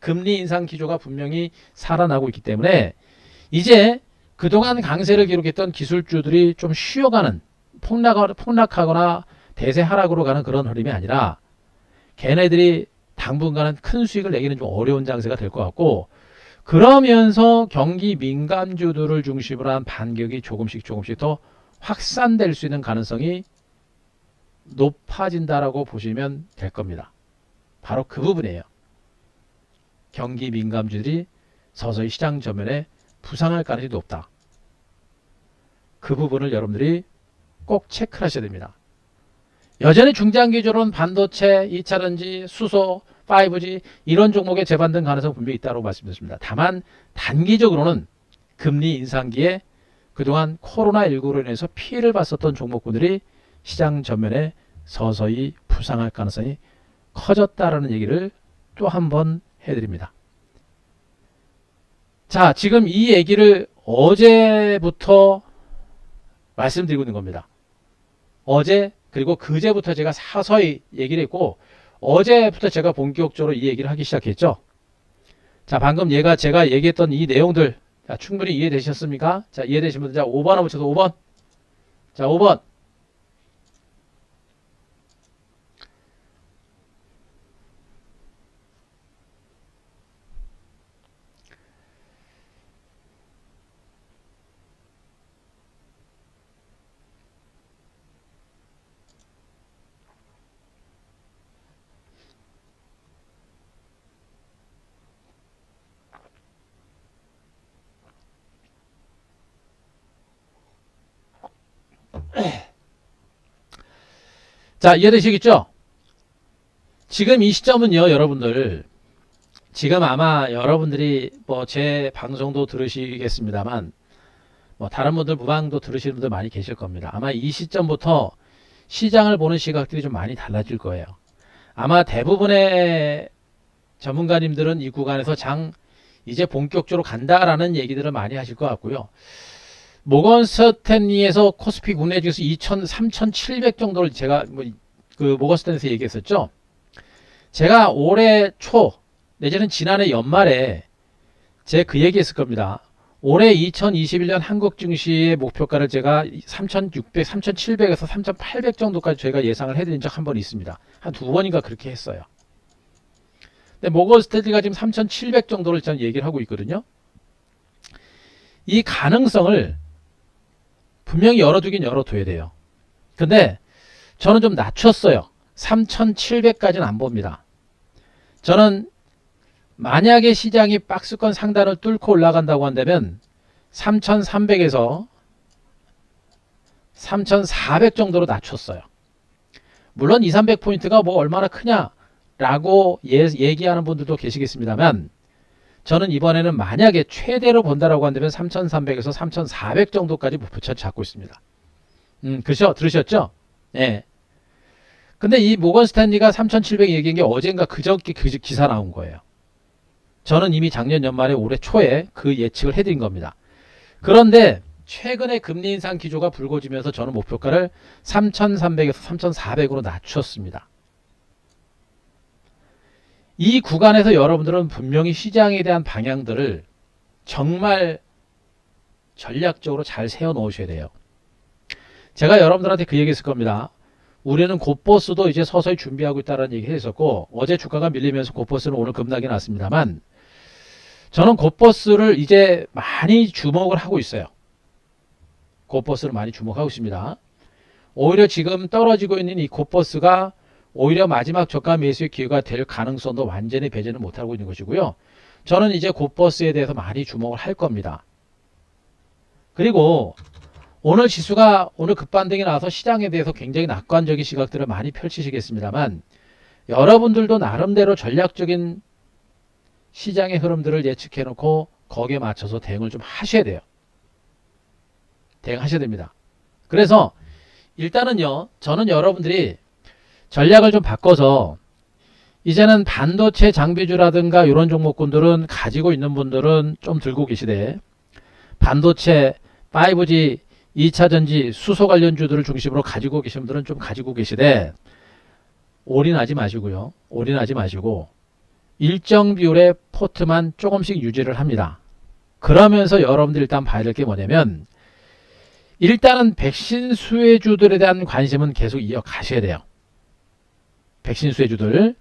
금리 인상 기조가 분명히 살아나고 있기 때문에 이제 그동안 강세를 기록했던 기술주들이 좀 쉬어가는, 폭락하거나 대세 하락으로 가는 그런 흐름이 아니라 걔네들이 당분간은 큰 수익을 내기는 좀 어려운 장세가 될 것 같고, 그러면서 경기 민감주들을 중심으로 한 반격이 조금씩 더 확산될 수 있는 가능성이 높아진다라고 보시면 될 겁니다. 바로 그 부분이에요. 경기 민감주들이 서서히 시장 전면에 부상할 가능성이 높다. 그 부분을 여러분들이 꼭 체크를 하셔야 됩니다. 여전히 중장기적으로는 반도체, 2차전지, 수소, 5G 이런 종목의 재반등 가능성 분명히 있다고 말씀드렸습니다. 다만 단기적으로는 금리 인상기에 그동안 코로나19로 인해서 피해를 봤었던 종목군들이 시장 전면에 서서히 부상할 가능성이 커졌다라는 얘기를 또 한 번 해드립니다. 자, 지금 이 얘기를 어제부터 말씀드리고 있는 겁니다. 어제 그리고 그제부터 제가 서서히 얘기를 했고 어제부터 제가 본격적으로 이 얘기를 하기 시작했죠. 자, 방금 제가 얘기했던 이 내용들 자, 충분히 이해되셨습니까? 자, 이해되신 분들 자 5번 한번 쳐서 5번. 자, 5번. 자, 이해되시겠죠? 지금 이 시점은요, 여러분들. 지금 아마 여러분들이 뭐 제 방송도 들으시겠습니다만, 뭐 다른 분들 무방도 들으시는 분들 많이 계실 겁니다. 아마 이 시점부터 시장을 보는 시각들이 좀 많이 달라질 거예요. 아마 대부분의 전문가님들은 이 구간에서 이제 본격적으로 간다라는 얘기들을 많이 하실 것 같고요. 모건 스탠리에서 코스피 국내 지수 3,700 정도를 제가 그 모건 스탠리에서 얘기했었죠. 제가 올해 초 내지는 지난해 연말에 제가 그 얘기했을 겁니다. 올해 2021년 한국 증시의 목표가를 제가 3,600, 3,700에서 3,800 정도까지 제가 예상을 해드린 적 한 번 있습니다. 한 두 번인가 그렇게 했어요. 근데 모건 스탠리가 지금 3,700 정도를 일단 얘기를 하고 있거든요. 이 가능성을 분명히 열어두긴 열어둬야 돼요. 근데 저는 좀 낮췄어요. 3,700까지는 안 봅니다. 저는 만약에 시장이 박스권 상단을 뚫고 올라간다고 한다면 3,300에서 3,400 정도로 낮췄어요. 물론 2, 300포인트가 뭐 얼마나 크냐라고 얘기하는 분들도 계시겠습니다만 저는 이번에는 만약에 최대로 본다라고 한다면 3,300에서 3,400 정도까지 목표치를 잡고 있습니다. 그죠? 들으셨죠? 예. 근데 이 모건 스탠리가 3,700 얘기한 게 어젠가 그저께 기사 나온 거예요. 저는 이미 작년 연말에 올해 초에 그 예측을 해드린 겁니다. 그런데 최근에 금리 인상 기조가 불거지면서 저는 목표가를 3,300에서 3,400으로 낮췄습니다. 이 구간에서 여러분들은 분명히 시장에 대한 방향들을 정말 전략적으로 잘 세워 놓으셔야 돼요. 제가 여러분들한테 그 얘기 했을 겁니다. 우리는 곧버스도 이제 서서히 준비하고 있다는 얘기 했었고 어제 주가가 밀리면서 곧버스는 오늘 급락이 났습니다만 저는 곧버스를 이제 많이 주목을 하고 있어요. 곧버스를 많이 주목하고 있습니다. 오히려 지금 떨어지고 있는 이 곧버스가 오히려 마지막 저가 매수의 기회가 될 가능성도 완전히 배제는 못하고 있는 것이고요. 저는 이제 곧버스에 대해서 많이 주목을 할 겁니다. 그리고 오늘 지수가 오늘 급반등이 나와서 시장에 대해서 굉장히 낙관적인 시각들을 많이 펼치시겠습니다만 여러분들도 나름대로 전략적인 시장의 흐름들을 예측해 놓고 거기에 맞춰서 대응을 좀 하셔야 돼요. 대응하셔야 됩니다. 그래서 일단은요, 저는 여러분들이 전략을 좀 바꿔서 이제는 반도체 장비주라든가 이런 종목군들은 가지고 있는 분들은 좀 들고 계시되 반도체, 5G, 2차전지, 수소 관련주들을 중심으로 가지고 계신 분들은 좀 가지고 계시되 올인하지 마시고요. 올인하지 마시고 일정 비율의 포트만 조금씩 유지를 합니다. 그러면서 여러분들 일단 봐야 될 게 뭐냐면 일단은 백신 수혜주들에 대한 관심은 계속 이어가셔야 돼요. 백신 수혜주들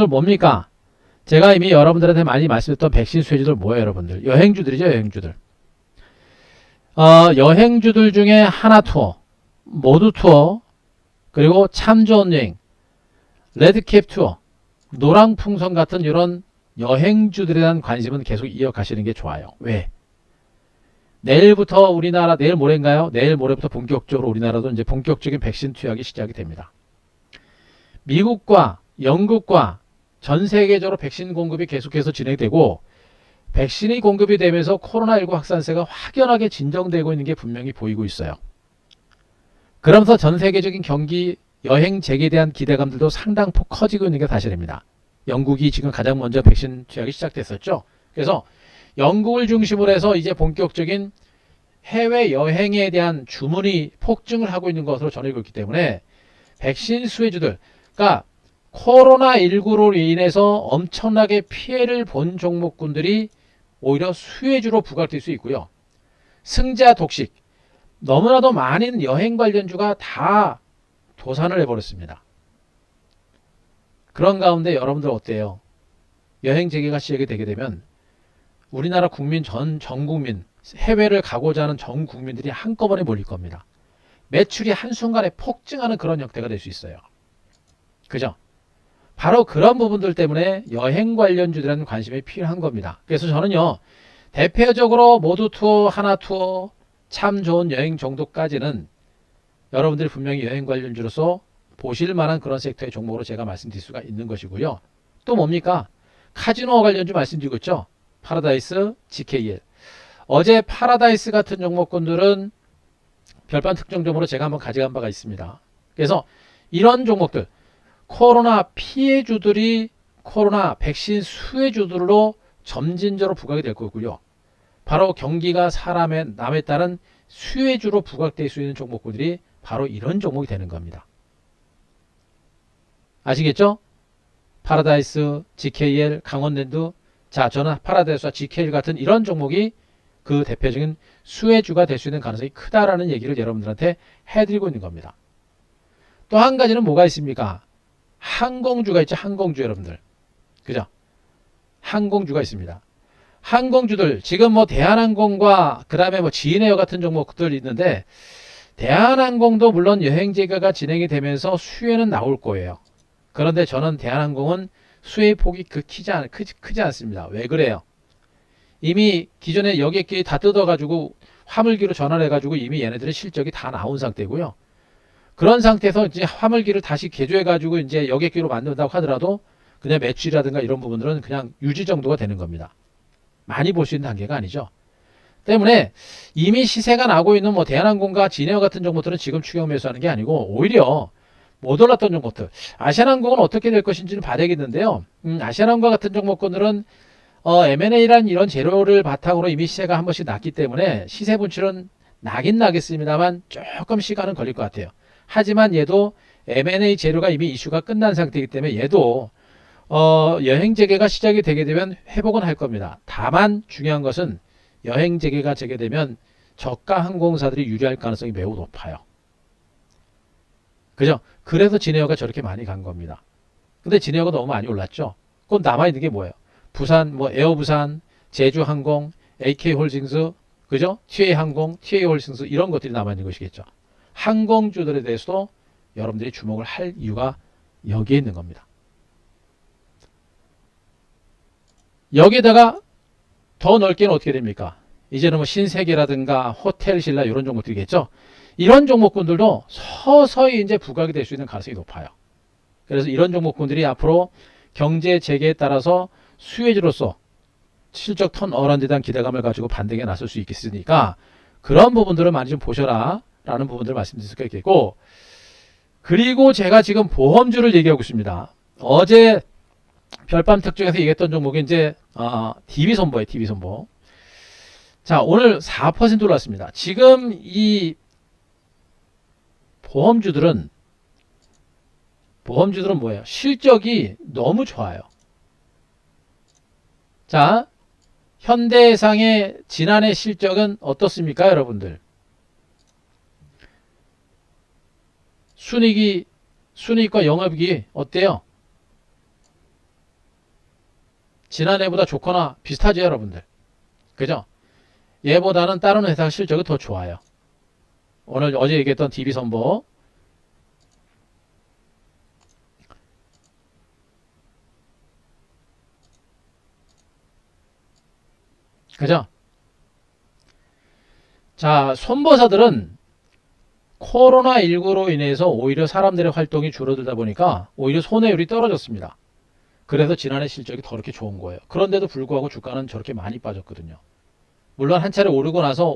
뭡니까? 제가 이미 여러분들한테 많이 말씀드렸던 백신 수혜주들 뭐예요, 여러분들? 여행주들이죠, 여행주들. 여행주들 중에 하나투어, 모두투어, 그리고 참 좋은 여행, 레드캡 투어, 노랑풍선 같은 이런 여행주들에 대한 관심은 계속 이어가시는 게 좋아요. 왜? 내일부터 우리나라, 내일 모레인가요? 내일 모레부터 본격적으로 우리나라도 이제 본격적인 백신 투약이 시작이 됩니다. 미국과 영국과 전 세계적으로 백신 공급이 계속해서 진행되고, 백신이 공급이 되면서 코로나19 확산세가 확연하게 진정되고 있는 게 분명히 보이고 있어요. 그러면서 전 세계적인 경기, 여행 재개에 대한 기대감들도 상당폭 커지고 있는 게 사실입니다. 영국이 지금 가장 먼저 백신 투약이 시작됐었죠. 그래서 영국을 중심으로 해서 이제 본격적인 해외 여행에 대한 주문이 폭증을 하고 있는 것으로 전해지고 있기 때문에 백신 수혜주들, 그러니까 코로나19로 인해서 엄청나게 피해를 본 종목군들이 오히려 수혜주로 부각될 수 있고요. 승자 독식, 너무나도 많은 여행 관련주가 다 도산을 해버렸습니다. 그런 가운데 여러분들 어때요? 여행 재개가 시작이 되게 되면 우리나라 국민 전 국민, 해외를 가고자 하는 전 국민들이 한꺼번에 몰릴 겁니다. 매출이 한순간에 폭증하는 그런 형태가 될 수 있어요. 그죠? 바로 그런 부분들 때문에 여행 관련주들은 관심이 필요한 겁니다. 그래서 저는요, 대표적으로 모두 투어, 하나 투어, 참 좋은 여행 정도까지는 여러분들이 분명히 여행 관련주로서 보실 만한 그런 섹터의 종목으로 제가 말씀드릴 수가 있는 것이고요. 또 뭡니까? 카지노 관련주 말씀드리고 있죠. 파라다이스, GKL. 어제 파라다이스 같은 종목군들은 별반 특정적으로 제가 한번 가져간 바가 있습니다. 그래서 이런 종목들, 코로나 피해주들이 코로나 백신 수혜주들로 점진적으로 부각이 될 거고요. 바로 경기가 사람의 남에 따른 수혜주로 부각될 수 있는 종목들이 바로 이런 종목이 되는 겁니다. 아시겠죠? 파라다이스, GKL, 강원랜드. 자, 저는 파라다이스와 GKL 같은 이런 종목이 그 대표적인 수혜주가 될 수 있는 가능성이 크다라는 얘기를 여러분들한테 해드리고 있는 겁니다. 또 한 가지는 뭐가 있습니까? 항공주가 있죠. 항공주 여러분들. 그죠? 항공주가 있습니다. 항공주들 지금 뭐 대한항공과 그 다음에 뭐 지인에어 같은 종목들 있는데, 대한항공도 물론 여행 재개가 진행이 되면서 수혜는 나올 거예요. 그런데 저는 대한항공은 수혜 폭이 크지 않습니다. 왜 그래요? 이미 기존에 여객기 다 뜯어가지고 화물기로 전환을 해가지고 이미 얘네들의 실적이 다 나온 상태고요. 그런 상태에서 이제 화물기를 다시 개조해가지고 이제 여객기로 만든다고 하더라도 그냥 매출이라든가 이런 부분들은 그냥 유지 정도가 되는 겁니다. 많이 볼 수 있는 단계가 아니죠. 때문에 이미 시세가 나고 있는 뭐 대한항공과 진에어 같은 종목들은 지금 추격 매수하는 게 아니고 오히려 못 올랐던 종목들, 아시아나항공은 어떻게 될 것인지는 봐야 되겠는데요. 아시아나항공 같은 종목군들은 M&A란 이런 재료를 바탕으로 이미 시세가 한 번씩 났기 때문에 시세 분출은 나긴 나겠습니다만 조금 시간은 걸릴 것 같아요. 하지만 얘도 M&A 재료가 이미 이슈가 끝난 상태이기 때문에 얘도 여행 재개가 시작이 되게 되면 회복은 할 겁니다. 다만 중요한 것은 여행 재개가 재개되면 저가 항공사들이 유리할 가능성이 매우 높아요. 그죠? 그래서 진에어가 저렇게 많이 간 겁니다. 근데 진에어가 너무 많이 올랐죠? 그럼 남아있는 게 뭐예요? 부산, 뭐 에어부산, 제주항공, AK홀딩스, 그죠? TA항공, TA홀딩스 이런 것들이 남아있는 것이겠죠. 항공주들에 대해서도 여러분들이 주목을 할 이유가 여기에 있는 겁니다. 여기에다가 더 넓게는 어떻게 됩니까? 이제는 뭐 신세계라든가 호텔 신라 이런 종목들이겠죠. 이런 종목군들도 서서히 이제 부각이 될 수 있는 가능성이 높아요. 그래서 이런 종목군들이 앞으로 경제 재개에 따라서 수혜주로서 실적 턴어라운드에 대한 기대감을 가지고 반등에 나설 수 있겠으니까 그런 부분들을 많이 좀 보셔라 라는 부분들을 말씀드릴 수가 있겠고, 그리고 제가 지금 보험주를 얘기하고 있습니다. 어제 별밤 특종에서 얘기했던 종목이 이제 DB손보예요. DB손보. 자, 오늘 4% 올랐습니다. 지금 이 보험주들은 뭐예요? 실적이 너무 좋아요. 자, 현대해상의 지난해 실적은 어떻습니까, 여러분들? 순이익과 영업이익이 어때요? 지난해보다 좋거나 비슷하죠, 여러분들. 그죠? 얘보다는 다른 회사 실적이 더 좋아요. 어제 얘기했던 DB선보. 그죠? 자, 손보사들은 코로나19로 인해서 오히려 사람들의 활동이 줄어들다 보니까 오히려 손해율이 떨어졌습니다. 그래서 지난해 실적이 더럽게 좋은 거예요. 그런데도 불구하고 주가는 저렇게 많이 빠졌거든요. 물론 한 차례 오르고 나서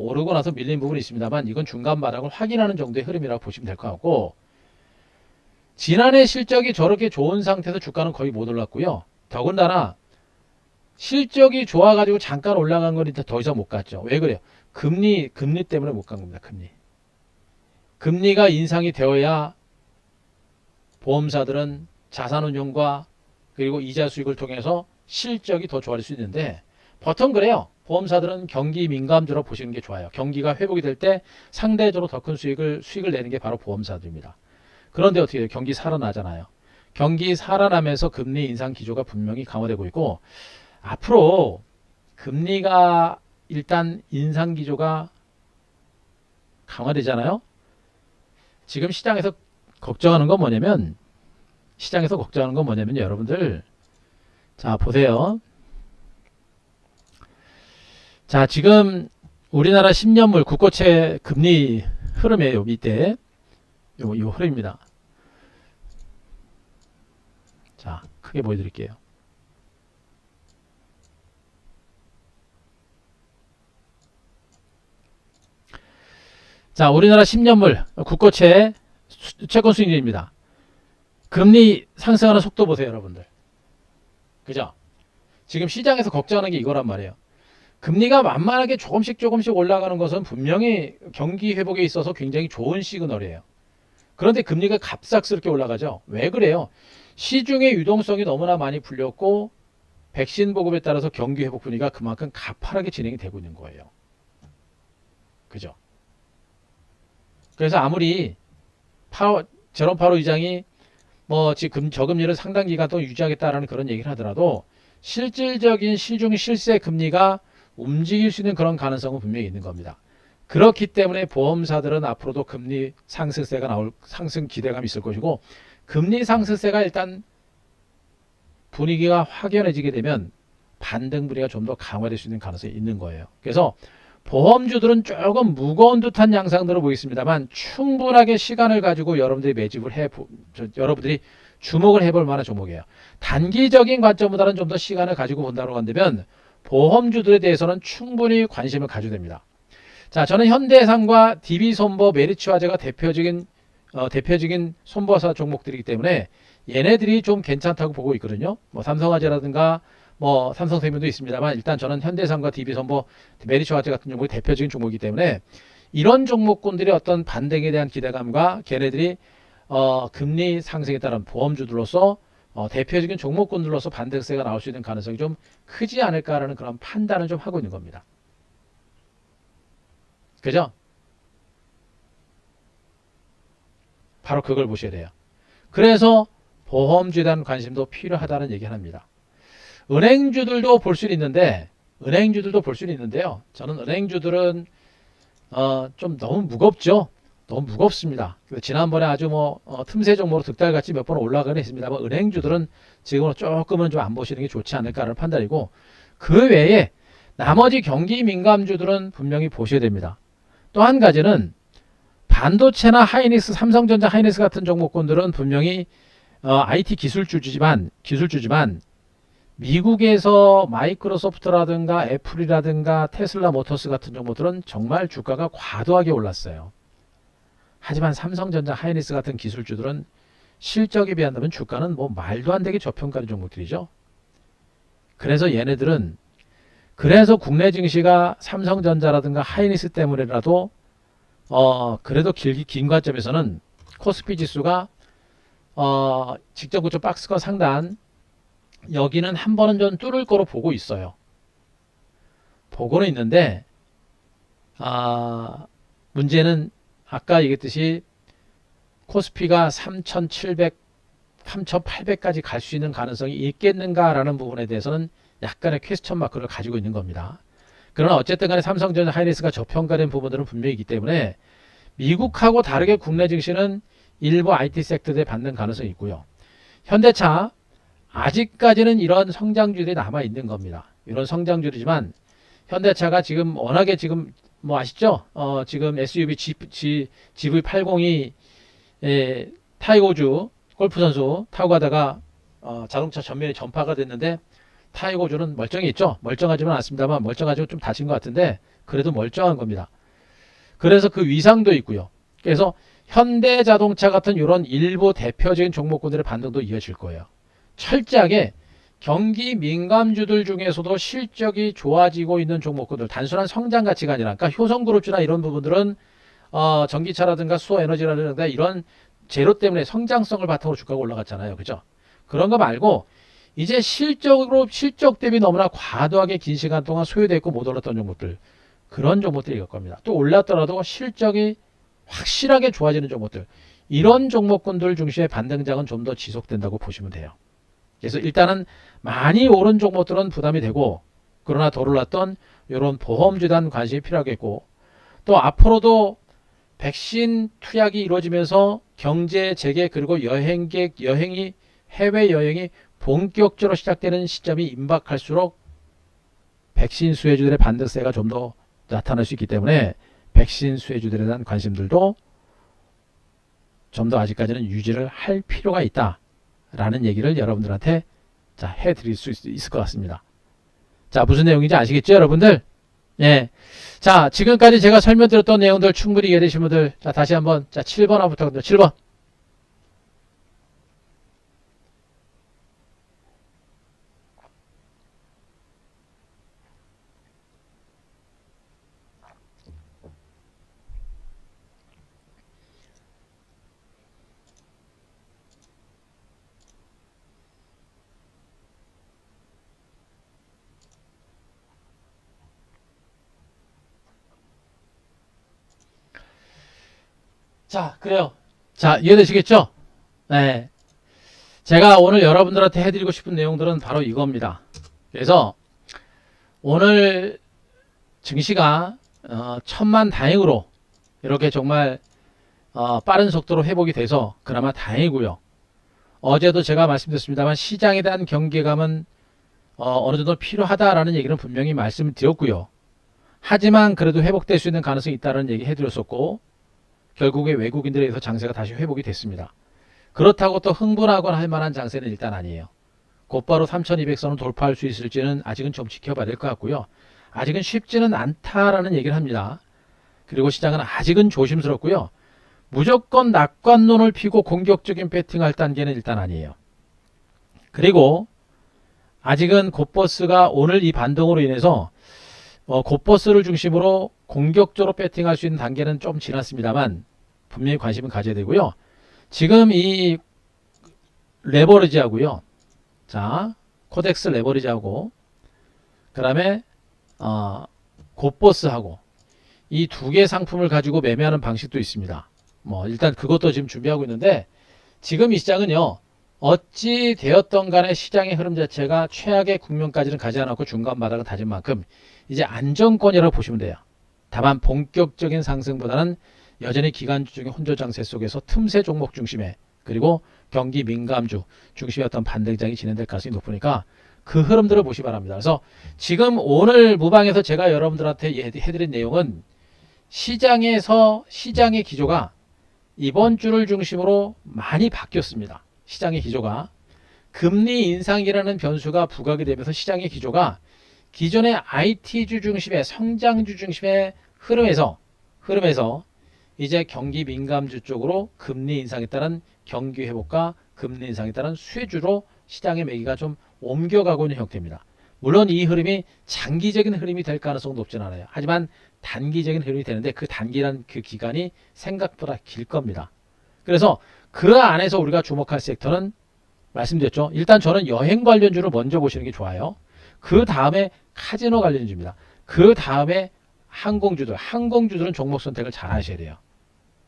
밀린 부분이 있습니다만 이건 중간 바닥을 확인하는 정도의 흐름이라고 보시면 될 것 같고, 지난해 실적이 저렇게 좋은 상태에서 주가는 거의 못 올랐고요. 더군다나 실적이 좋아가지고 잠깐 올라간 건 이제 더 이상 못 갔죠. 왜 그래요? 금리 때문에 못 간 겁니다. 금리가 인상이 되어야 보험사들은 자산운용과 그리고 이자 수익을 통해서 실적이 더 좋아질 수 있는데, 보통 그래요. 보험사들은 경기 민감주로 보시는 게 좋아요. 경기가 회복이 될 때 상대적으로 더 큰 수익을 내는 게 바로 보험사들입니다. 그런데 어떻게 돼요? 경기 살아나잖아요. 경기 살아나면서 금리 인상 기조가 분명히 강화되고 있고, 앞으로 금리가 일단 인상 기조가 강화되잖아요. 지금 시장에서 걱정하는 건 뭐냐면 여러분들, 자 보세요. 자, 지금 우리나라 10년물 국고채 금리 흐름이에요. 밑에 요 흐름입니다. 자, 크게 보여드릴게요. 자, 우리나라 10년물 국고채 채권 수익률입니다. 금리 상승하는 속도 보세요, 여러분들. 그죠? 지금 시장에서 걱정하는 게 이거란 말이에요. 금리가 만만하게 조금씩 올라가는 것은 분명히 경기 회복에 있어서 굉장히 좋은 시그널이에요. 그런데 금리가 갑작스럽게 올라가죠. 왜 그래요? 시중의 유동성이 너무나 많이 풀렸고 백신 보급에 따라서 경기 회복 분위기가 그만큼 가파르게 진행이 되고 있는 거예요. 그죠? 그래서 아무리 제롬 파월 의장이 뭐 지금 저금리를 상당 기간 동안 유지하겠다라는 그런 얘기를 하더라도 실질적인 시중 실세 금리가 움직일 수 있는 그런 가능성은 분명히 있는 겁니다. 그렇기 때문에 보험사들은 앞으로도 금리 상승세가 상승 기대감이 있을 것이고, 금리 상승세가 일단 분위기가 확연해지게 되면 반등 분위기가 좀 더 강화될 수 있는 가능성이 있는 거예요. 그래서 보험주들은 조금 무거운 듯한 양상들을 보이겠습니다만 충분하게 시간을 가지고 여러분들이 주목을 해볼 만한 종목이에요. 단기적인 관점보다는 좀 더 시간을 가지고 본다고 한다면 보험주들에 대해서는 충분히 관심을 가져야 됩니다. 자, 저는 현대해상과 DB손보, 메리츠화재가 대표적인 손보사 종목들이기 때문에 얘네들이 좀 괜찮다고 보고 있거든요. 뭐 삼성화재라든가 뭐 삼성생명도 있습니다만 일단 저는 현대해상과 DB손보, 메리츠화재 같은 종목이 대표적인 종목이기 때문에 이런 종목군들의 어떤 반등에 대한 기대감과 걔네들이 금리 상승에 따른 보험주들로서 대표적인 종목군들로서 반등세가 나올 수 있는 가능성이 좀 크지 않을까라는 그런 판단을 좀 하고 있는 겁니다. 그죠? 바로 그걸 보셔야 돼요. 그래서 보험주에 대한 관심도 필요하다는 얘기를 합니다. 은행주들도 볼 수는 있는데요. 저는 은행주들은 좀 너무 무겁죠. 너무 무겁습니다. 지난번에 아주 틈새 종목으로 득달같이 몇 번 올라가긴 했습니다만 은행주들은 지금은 조금은 좀 안 보시는 게 좋지 않을까라는 판단이고, 그 외에 나머지 경기 민감주들은 분명히 보셔야 됩니다. 또 한 가지는 반도체나 하이닉스, 삼성전자, 하이닉스 같은 종목군들은 분명히 IT 기술주지만 미국에서 마이크로소프트라든가 애플이라든가 테슬라 모터스 같은 종목들은 정말 주가가 과도하게 올랐어요. 하지만 삼성전자, 하이닉스 같은 기술주들은 실적에 비한다면 주가는 뭐 말도 안 되게 저평가된 종목들이죠. 그래서 국내 증시가 삼성전자라든가 하이닉스 때문에라도 그래도 긴 관점에서는 코스피 지수가 직전 고점 박스권 상단 여기는 한 번은 좀 뚫을 거로 보고 있어요. 보고는 있는데 문제는 아까 얘기했듯이 코스피가 3,700, 3,800까지 갈 수 있는 가능성이 있겠는가라는 부분에 대해서는 약간의 퀘스천 마크를 가지고 있는 겁니다. 그러나 어쨌든 간에 삼성전자 하이닉스가 저평가된 부분들은 분명히 있기 때문에 미국하고 다르게 국내 증시는 일부 IT 섹터들에 받는 가능성이 있고요. 현대차 아직까지는 이런 성장주들이 남아 있는 겁니다. 이런 성장주이지만 현대차가 지금 워낙에 지금 뭐 아시죠? 지금 SUV GV80이 타이거우즈 골프 선수 타고 가다가 자동차 전면에 전파가 됐는데 타이거우즈는 멀쩡히 있죠. 멀쩡하지만 않습니다만 멀쩡하지만 좀 다친 것 같은데 그래도 멀쩡한 겁니다. 그래서 그 위상도 있고요. 그래서 현대자동차 같은 이런 일부 대표적인 종목군들의 반등도 이어질 거예요. 철저하게 경기 민감주들 중에서도 실적이 좋아지고 있는 종목군들, 단순한 성장 가치가 아니라, 그러니까 효성그룹주나 이런 부분들은 전기차라든가 수소에너지라든가 이런 재료 때문에 성장성을 바탕으로 주가가 올라갔잖아요. 그죠? 그런 거 말고 이제 실적 대비 너무나 과도하게 긴 시간 동안 소요됐고 못 올랐던 종목들, 그런 종목들이 갈 겁니다. 또 올랐더라도 실적이 확실하게 좋아지는 종목들, 이런 종목군들 중심의 반등장은 좀 더 지속된다고 보시면 돼요. 그래서 일단은 많이 오른 종목들은 부담이 되고, 그러나 덜 올랐던 이런 보험주에 대한 관심이 필요하겠고, 또 앞으로도 백신 투약이 이루어지면서 경제 재개 그리고 해외여행이 본격적으로 시작되는 시점이 임박할수록 백신 수혜주들의 반등세가 좀 더 나타날 수 있기 때문에 백신 수혜주들에 대한 관심들도 좀 더 아직까지는 유지를 할 필요가 있다라는 얘기를 여러분들한테 해드릴 수 있을 것 같습니다. 자, 무슨 내용인지 아시겠죠, 여러분들? 예. 자, 지금까지 제가 설명드렸던 내용들 충분히 이해되신 분들, 자, 다시 한번, 7번 한번 부탁드립니다. 7번. 자, 그래요. 자, 이해되시겠죠? 네. 제가 오늘 여러분들한테 해드리고 싶은 내용들은 바로 이겁니다. 그래서 오늘 증시가 천만 다행으로 이렇게 정말 빠른 속도로 회복이 돼서 그나마 다행이고요. 어제도 제가 말씀드렸습니다만 시장에 대한 경계감은 어느 정도 필요하다라는 얘기는 분명히 말씀을 드렸고요. 하지만 그래도 회복될 수 있는 가능성이 있다는 얘기 해드렸었고, 결국에 외국인들에 의해서 장세가 다시 회복이 됐습니다. 그렇다고 또 흥분하거나 할 만한 장세는 일단 아니에요. 곧바로 3200선을 돌파할 수 있을지는 아직은 좀 지켜봐야 될 것 같고요. 아직은 쉽지는 않다라는 얘기를 합니다. 그리고 시장은 아직은 조심스럽고요. 무조건 낙관론을 피고 공격적인 배팅할 단계는 일단 아니에요. 그리고 아직은 곧버스가 오늘 이 반등으로 인해서 곧버스를 중심으로 공격적으로 배팅할 수 있는 단계는 좀 지났습니다만 분명히 관심은 가져야 되고요. 지금 이 레버리지하고요. 자, 코덱스 레버리지하고 그 다음에 곧버스하고 이 두 개 상품을 가지고 매매하는 방식도 있습니다. 뭐 일단 그것도 지금 준비하고 있는데, 지금 이 시장은요, 어찌 되었던 간에 시장의 흐름 자체가 최악의 국면까지는 가지 않았고 중간 바닥은 다진 만큼 이제 안정권이라고 보시면 돼요. 다만 본격적인 상승보다는 여전히 기간주 중에 혼조 장세 속에서 틈새 종목 중심에, 그리고 경기 민감주 중심의 어떤 반등장이 진행될 가능성이 높으니까 그 흐름들을 보시 바랍니다. 그래서 지금 오늘 무방에서 제가 여러분들한테 해드린 내용은 시장의 기조가 이번 주를 중심으로 많이 바뀌었습니다. 시장의 기조가 금리 인상이라는 변수가 부각이 되면서 시장의 기조가 기존의 IT주 중심의 성장주 중심의 흐름에서 이제 경기 민감주 쪽으로 금리 인상에 따른 경기 회복과 금리 인상에 따른 수혜주로 시장의 매기가 좀 옮겨가고 있는 형태입니다. 물론 이 흐름이 장기적인 흐름이 될 가능성은 높진 않아요. 하지만 단기적인 흐름이 되는데 그 단기란 그 기간이 생각보다 길 겁니다. 그래서 그 안에서 우리가 주목할 섹터는 말씀드렸죠. 일단 저는 여행 관련주를 먼저 보시는 게 좋아요. 그 다음에 카지노 관련주입니다. 그 다음에 항공주들은 종목 선택을 잘 하셔야 돼요.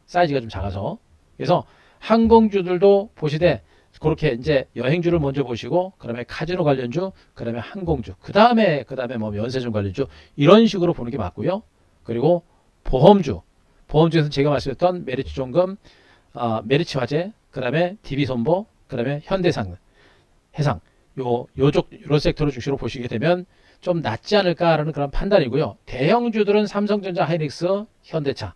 사이즈가 좀 작아서. 그래서 항공주들도 보시되 그렇게 이제 여행주를 먼저 보시고, 그다음에 카지노 관련주, 그다음에 항공주, 그다음에 뭐 면세점 관련주, 이런 식으로 보는 게 맞고요. 그리고 보험주, 보험주에서 제가 말씀드렸던 메리츠종금, 메리츠화재, 그다음에 DB손보, 그다음에 현대상, 해상, 요런 섹터를 중심으로 보시게 되면 좀 낫지 않을까라는 그런 판단이고요. 대형주들은 삼성전자, 하이닉스, 현대차,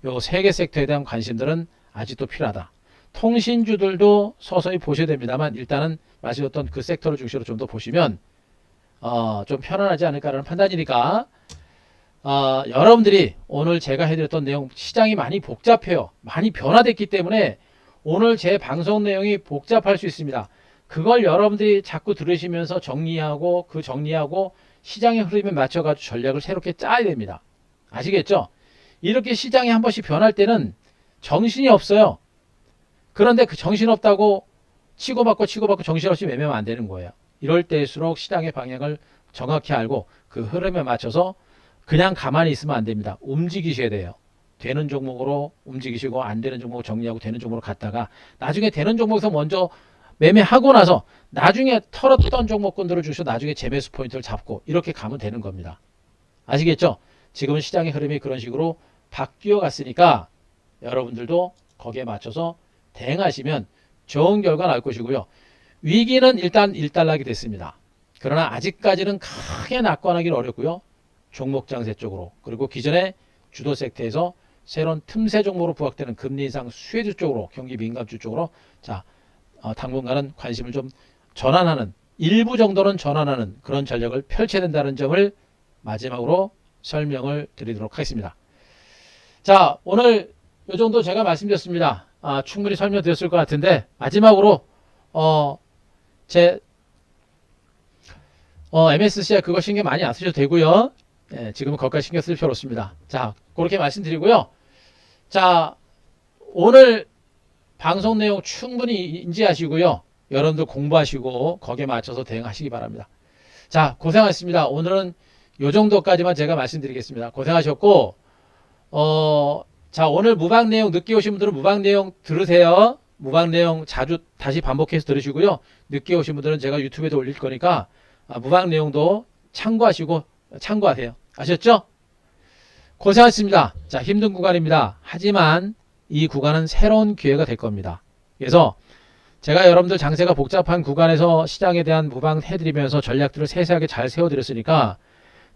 요 세 개 섹터에 대한 관심들은 아직도 필요하다. 통신주들도 서서히 보셔야 됩니다만, 일단은 말씀드렸던 그 섹터를 중심으로 좀 더 보시면 좀 편안하지 않을까라는 판단이니까, 여러분들이 오늘 제가 해드렸던 내용, 시장이 많이 복잡해요. 많이 변화됐기 때문에 오늘 제 방송 내용이 복잡할 수 있습니다. 그걸 여러분들이 자꾸 들으시면서 정리하고, 그 정리하고 시장의 흐름에 맞춰가지고 전략을 새롭게 짜야 됩니다. 아시겠죠? 이렇게 시장이 한 번씩 변할 때는 정신이 없어요. 그런데 그 정신없다고 치고받고 정신없이 매매하면 안 되는 거예요. 이럴 때일수록 시장의 방향을 정확히 알고 그 흐름에 맞춰서 그냥 가만히 있으면 안 됩니다. 움직이셔야 돼요. 되는 종목으로 움직이시고, 안 되는 종목 정리하고 되는 종목으로 갔다가 나중에 되는 종목에서 먼저 매매하고 나서 나중에 털었던 종목군들을 주셔서 나중에 재매수 포인트를 잡고, 이렇게 가면 되는 겁니다. 아시겠죠? 지금은 시장의 흐름이 그런 식으로 바뀌어 갔으니까 여러분들도 거기에 맞춰서 대응하시면 좋은 결과 나올 것이고요. 위기는 일단 일단락이 됐습니다. 그러나 아직까지는 크게 낙관하기는 어렵고요. 종목 장세 쪽으로, 그리고 기존의 주도 섹터에서 새로운 틈새 종목으로 부각되는 금리 인상 수혜주 쪽으로, 경기 민감주 쪽으로, 자, 당분간은 관심을 좀 전환하는, 일부 정도는 전환하는 그런 전략을 펼쳐야 된다는 점을 마지막으로 설명을 드리도록 하겠습니다. 자, 오늘 이 정도 제가 말씀드렸습니다. 충분히 설명드렸을 것 같은데, 마지막으로 제 MSCI 그거 신경 많이 안 쓰셔도 되고요. 예, 지금은 거기까지 신경 쓸 필요 없습니다. 자, 그렇게 말씀드리고요. 자, 오늘 방송 내용 충분히 인지하시고요. 여러분들 공부하시고 거기에 맞춰서 대응하시기 바랍니다. 자, 고생하셨습니다. 오늘은 요 정도까지만 제가 말씀드리겠습니다. 고생하셨고, 자, 오늘 무방 내용 늦게 오신 분들은 무방 내용 들으세요. 무방 내용 자주 다시 반복해서 들으시고요. 늦게 오신 분들은 제가 유튜브에도 올릴 거니까 무방 내용도 참고하세요. 아셨죠? 고생하셨습니다. 자, 힘든 구간입니다. 하지만 이 구간은 새로운 기회가 될 겁니다. 그래서 제가 여러분들 장세가 복잡한 구간에서 시장에 대한 무방 해드리면서 전략들을 세세하게 잘 세워드렸으니까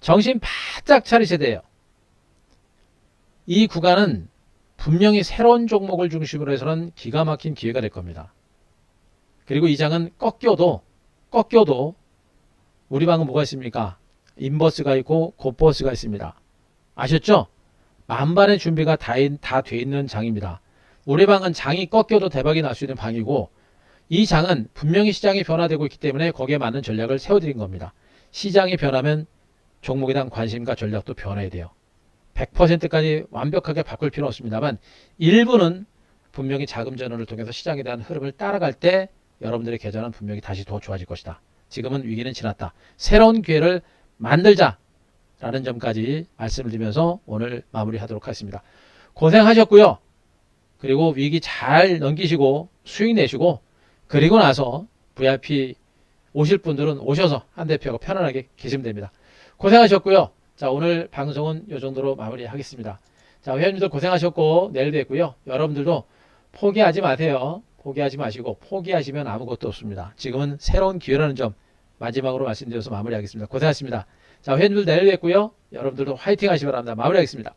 정신 바짝 차리셔야 돼요. 이 구간은 분명히 새로운 종목을 중심으로 해서는 기가 막힌 기회가 될 겁니다. 그리고 이 장은 꺾여도 우리 방은 뭐가 있습니까? 인버스가 있고 곧버스가 있습니다. 아셨죠? 만반의 준비가 다 돼 있는 장입니다. 우리 방은 장이 꺾여도 대박이 날 수 있는 방이고, 이 장은 분명히 시장이 변화되고 있기 때문에 거기에 맞는 전략을 세워드린 겁니다. 시장이 변하면 종목에 대한 관심과 전략도 변해야 돼요. 100%까지 완벽하게 바꿀 필요는 없습니다만, 일부는 분명히 자금 전환을 통해서 시장에 대한 흐름을 따라갈 때 여러분들의 계좌는 분명히 다시 더 좋아질 것이다. 지금은 위기는 지났다. 새로운 기회를 만들자 라는 점까지 말씀을 드리면서 오늘 마무리하도록 하겠습니다. 고생하셨고요. 그리고 위기 잘 넘기시고 수익 내시고, 그리고 나서 VIP 오실 분들은 오셔서 한 대표가 편안하게 계시면 됩니다. 고생하셨고요. 자, 오늘 방송은 이 정도로 마무리하겠습니다. 자, 회원님들 고생하셨고 내일 뵙고요. 여러분들도 포기하지 마세요. 포기하지 마시고, 포기하시면 아무것도 없습니다. 지금은 새로운 기회라는 점 마지막으로 말씀드려서 마무리하겠습니다. 고생하셨습니다. 자, 회원님들 내일 뵙고요. 여러분들도 화이팅 하시기 바랍니다. 마무리하겠습니다.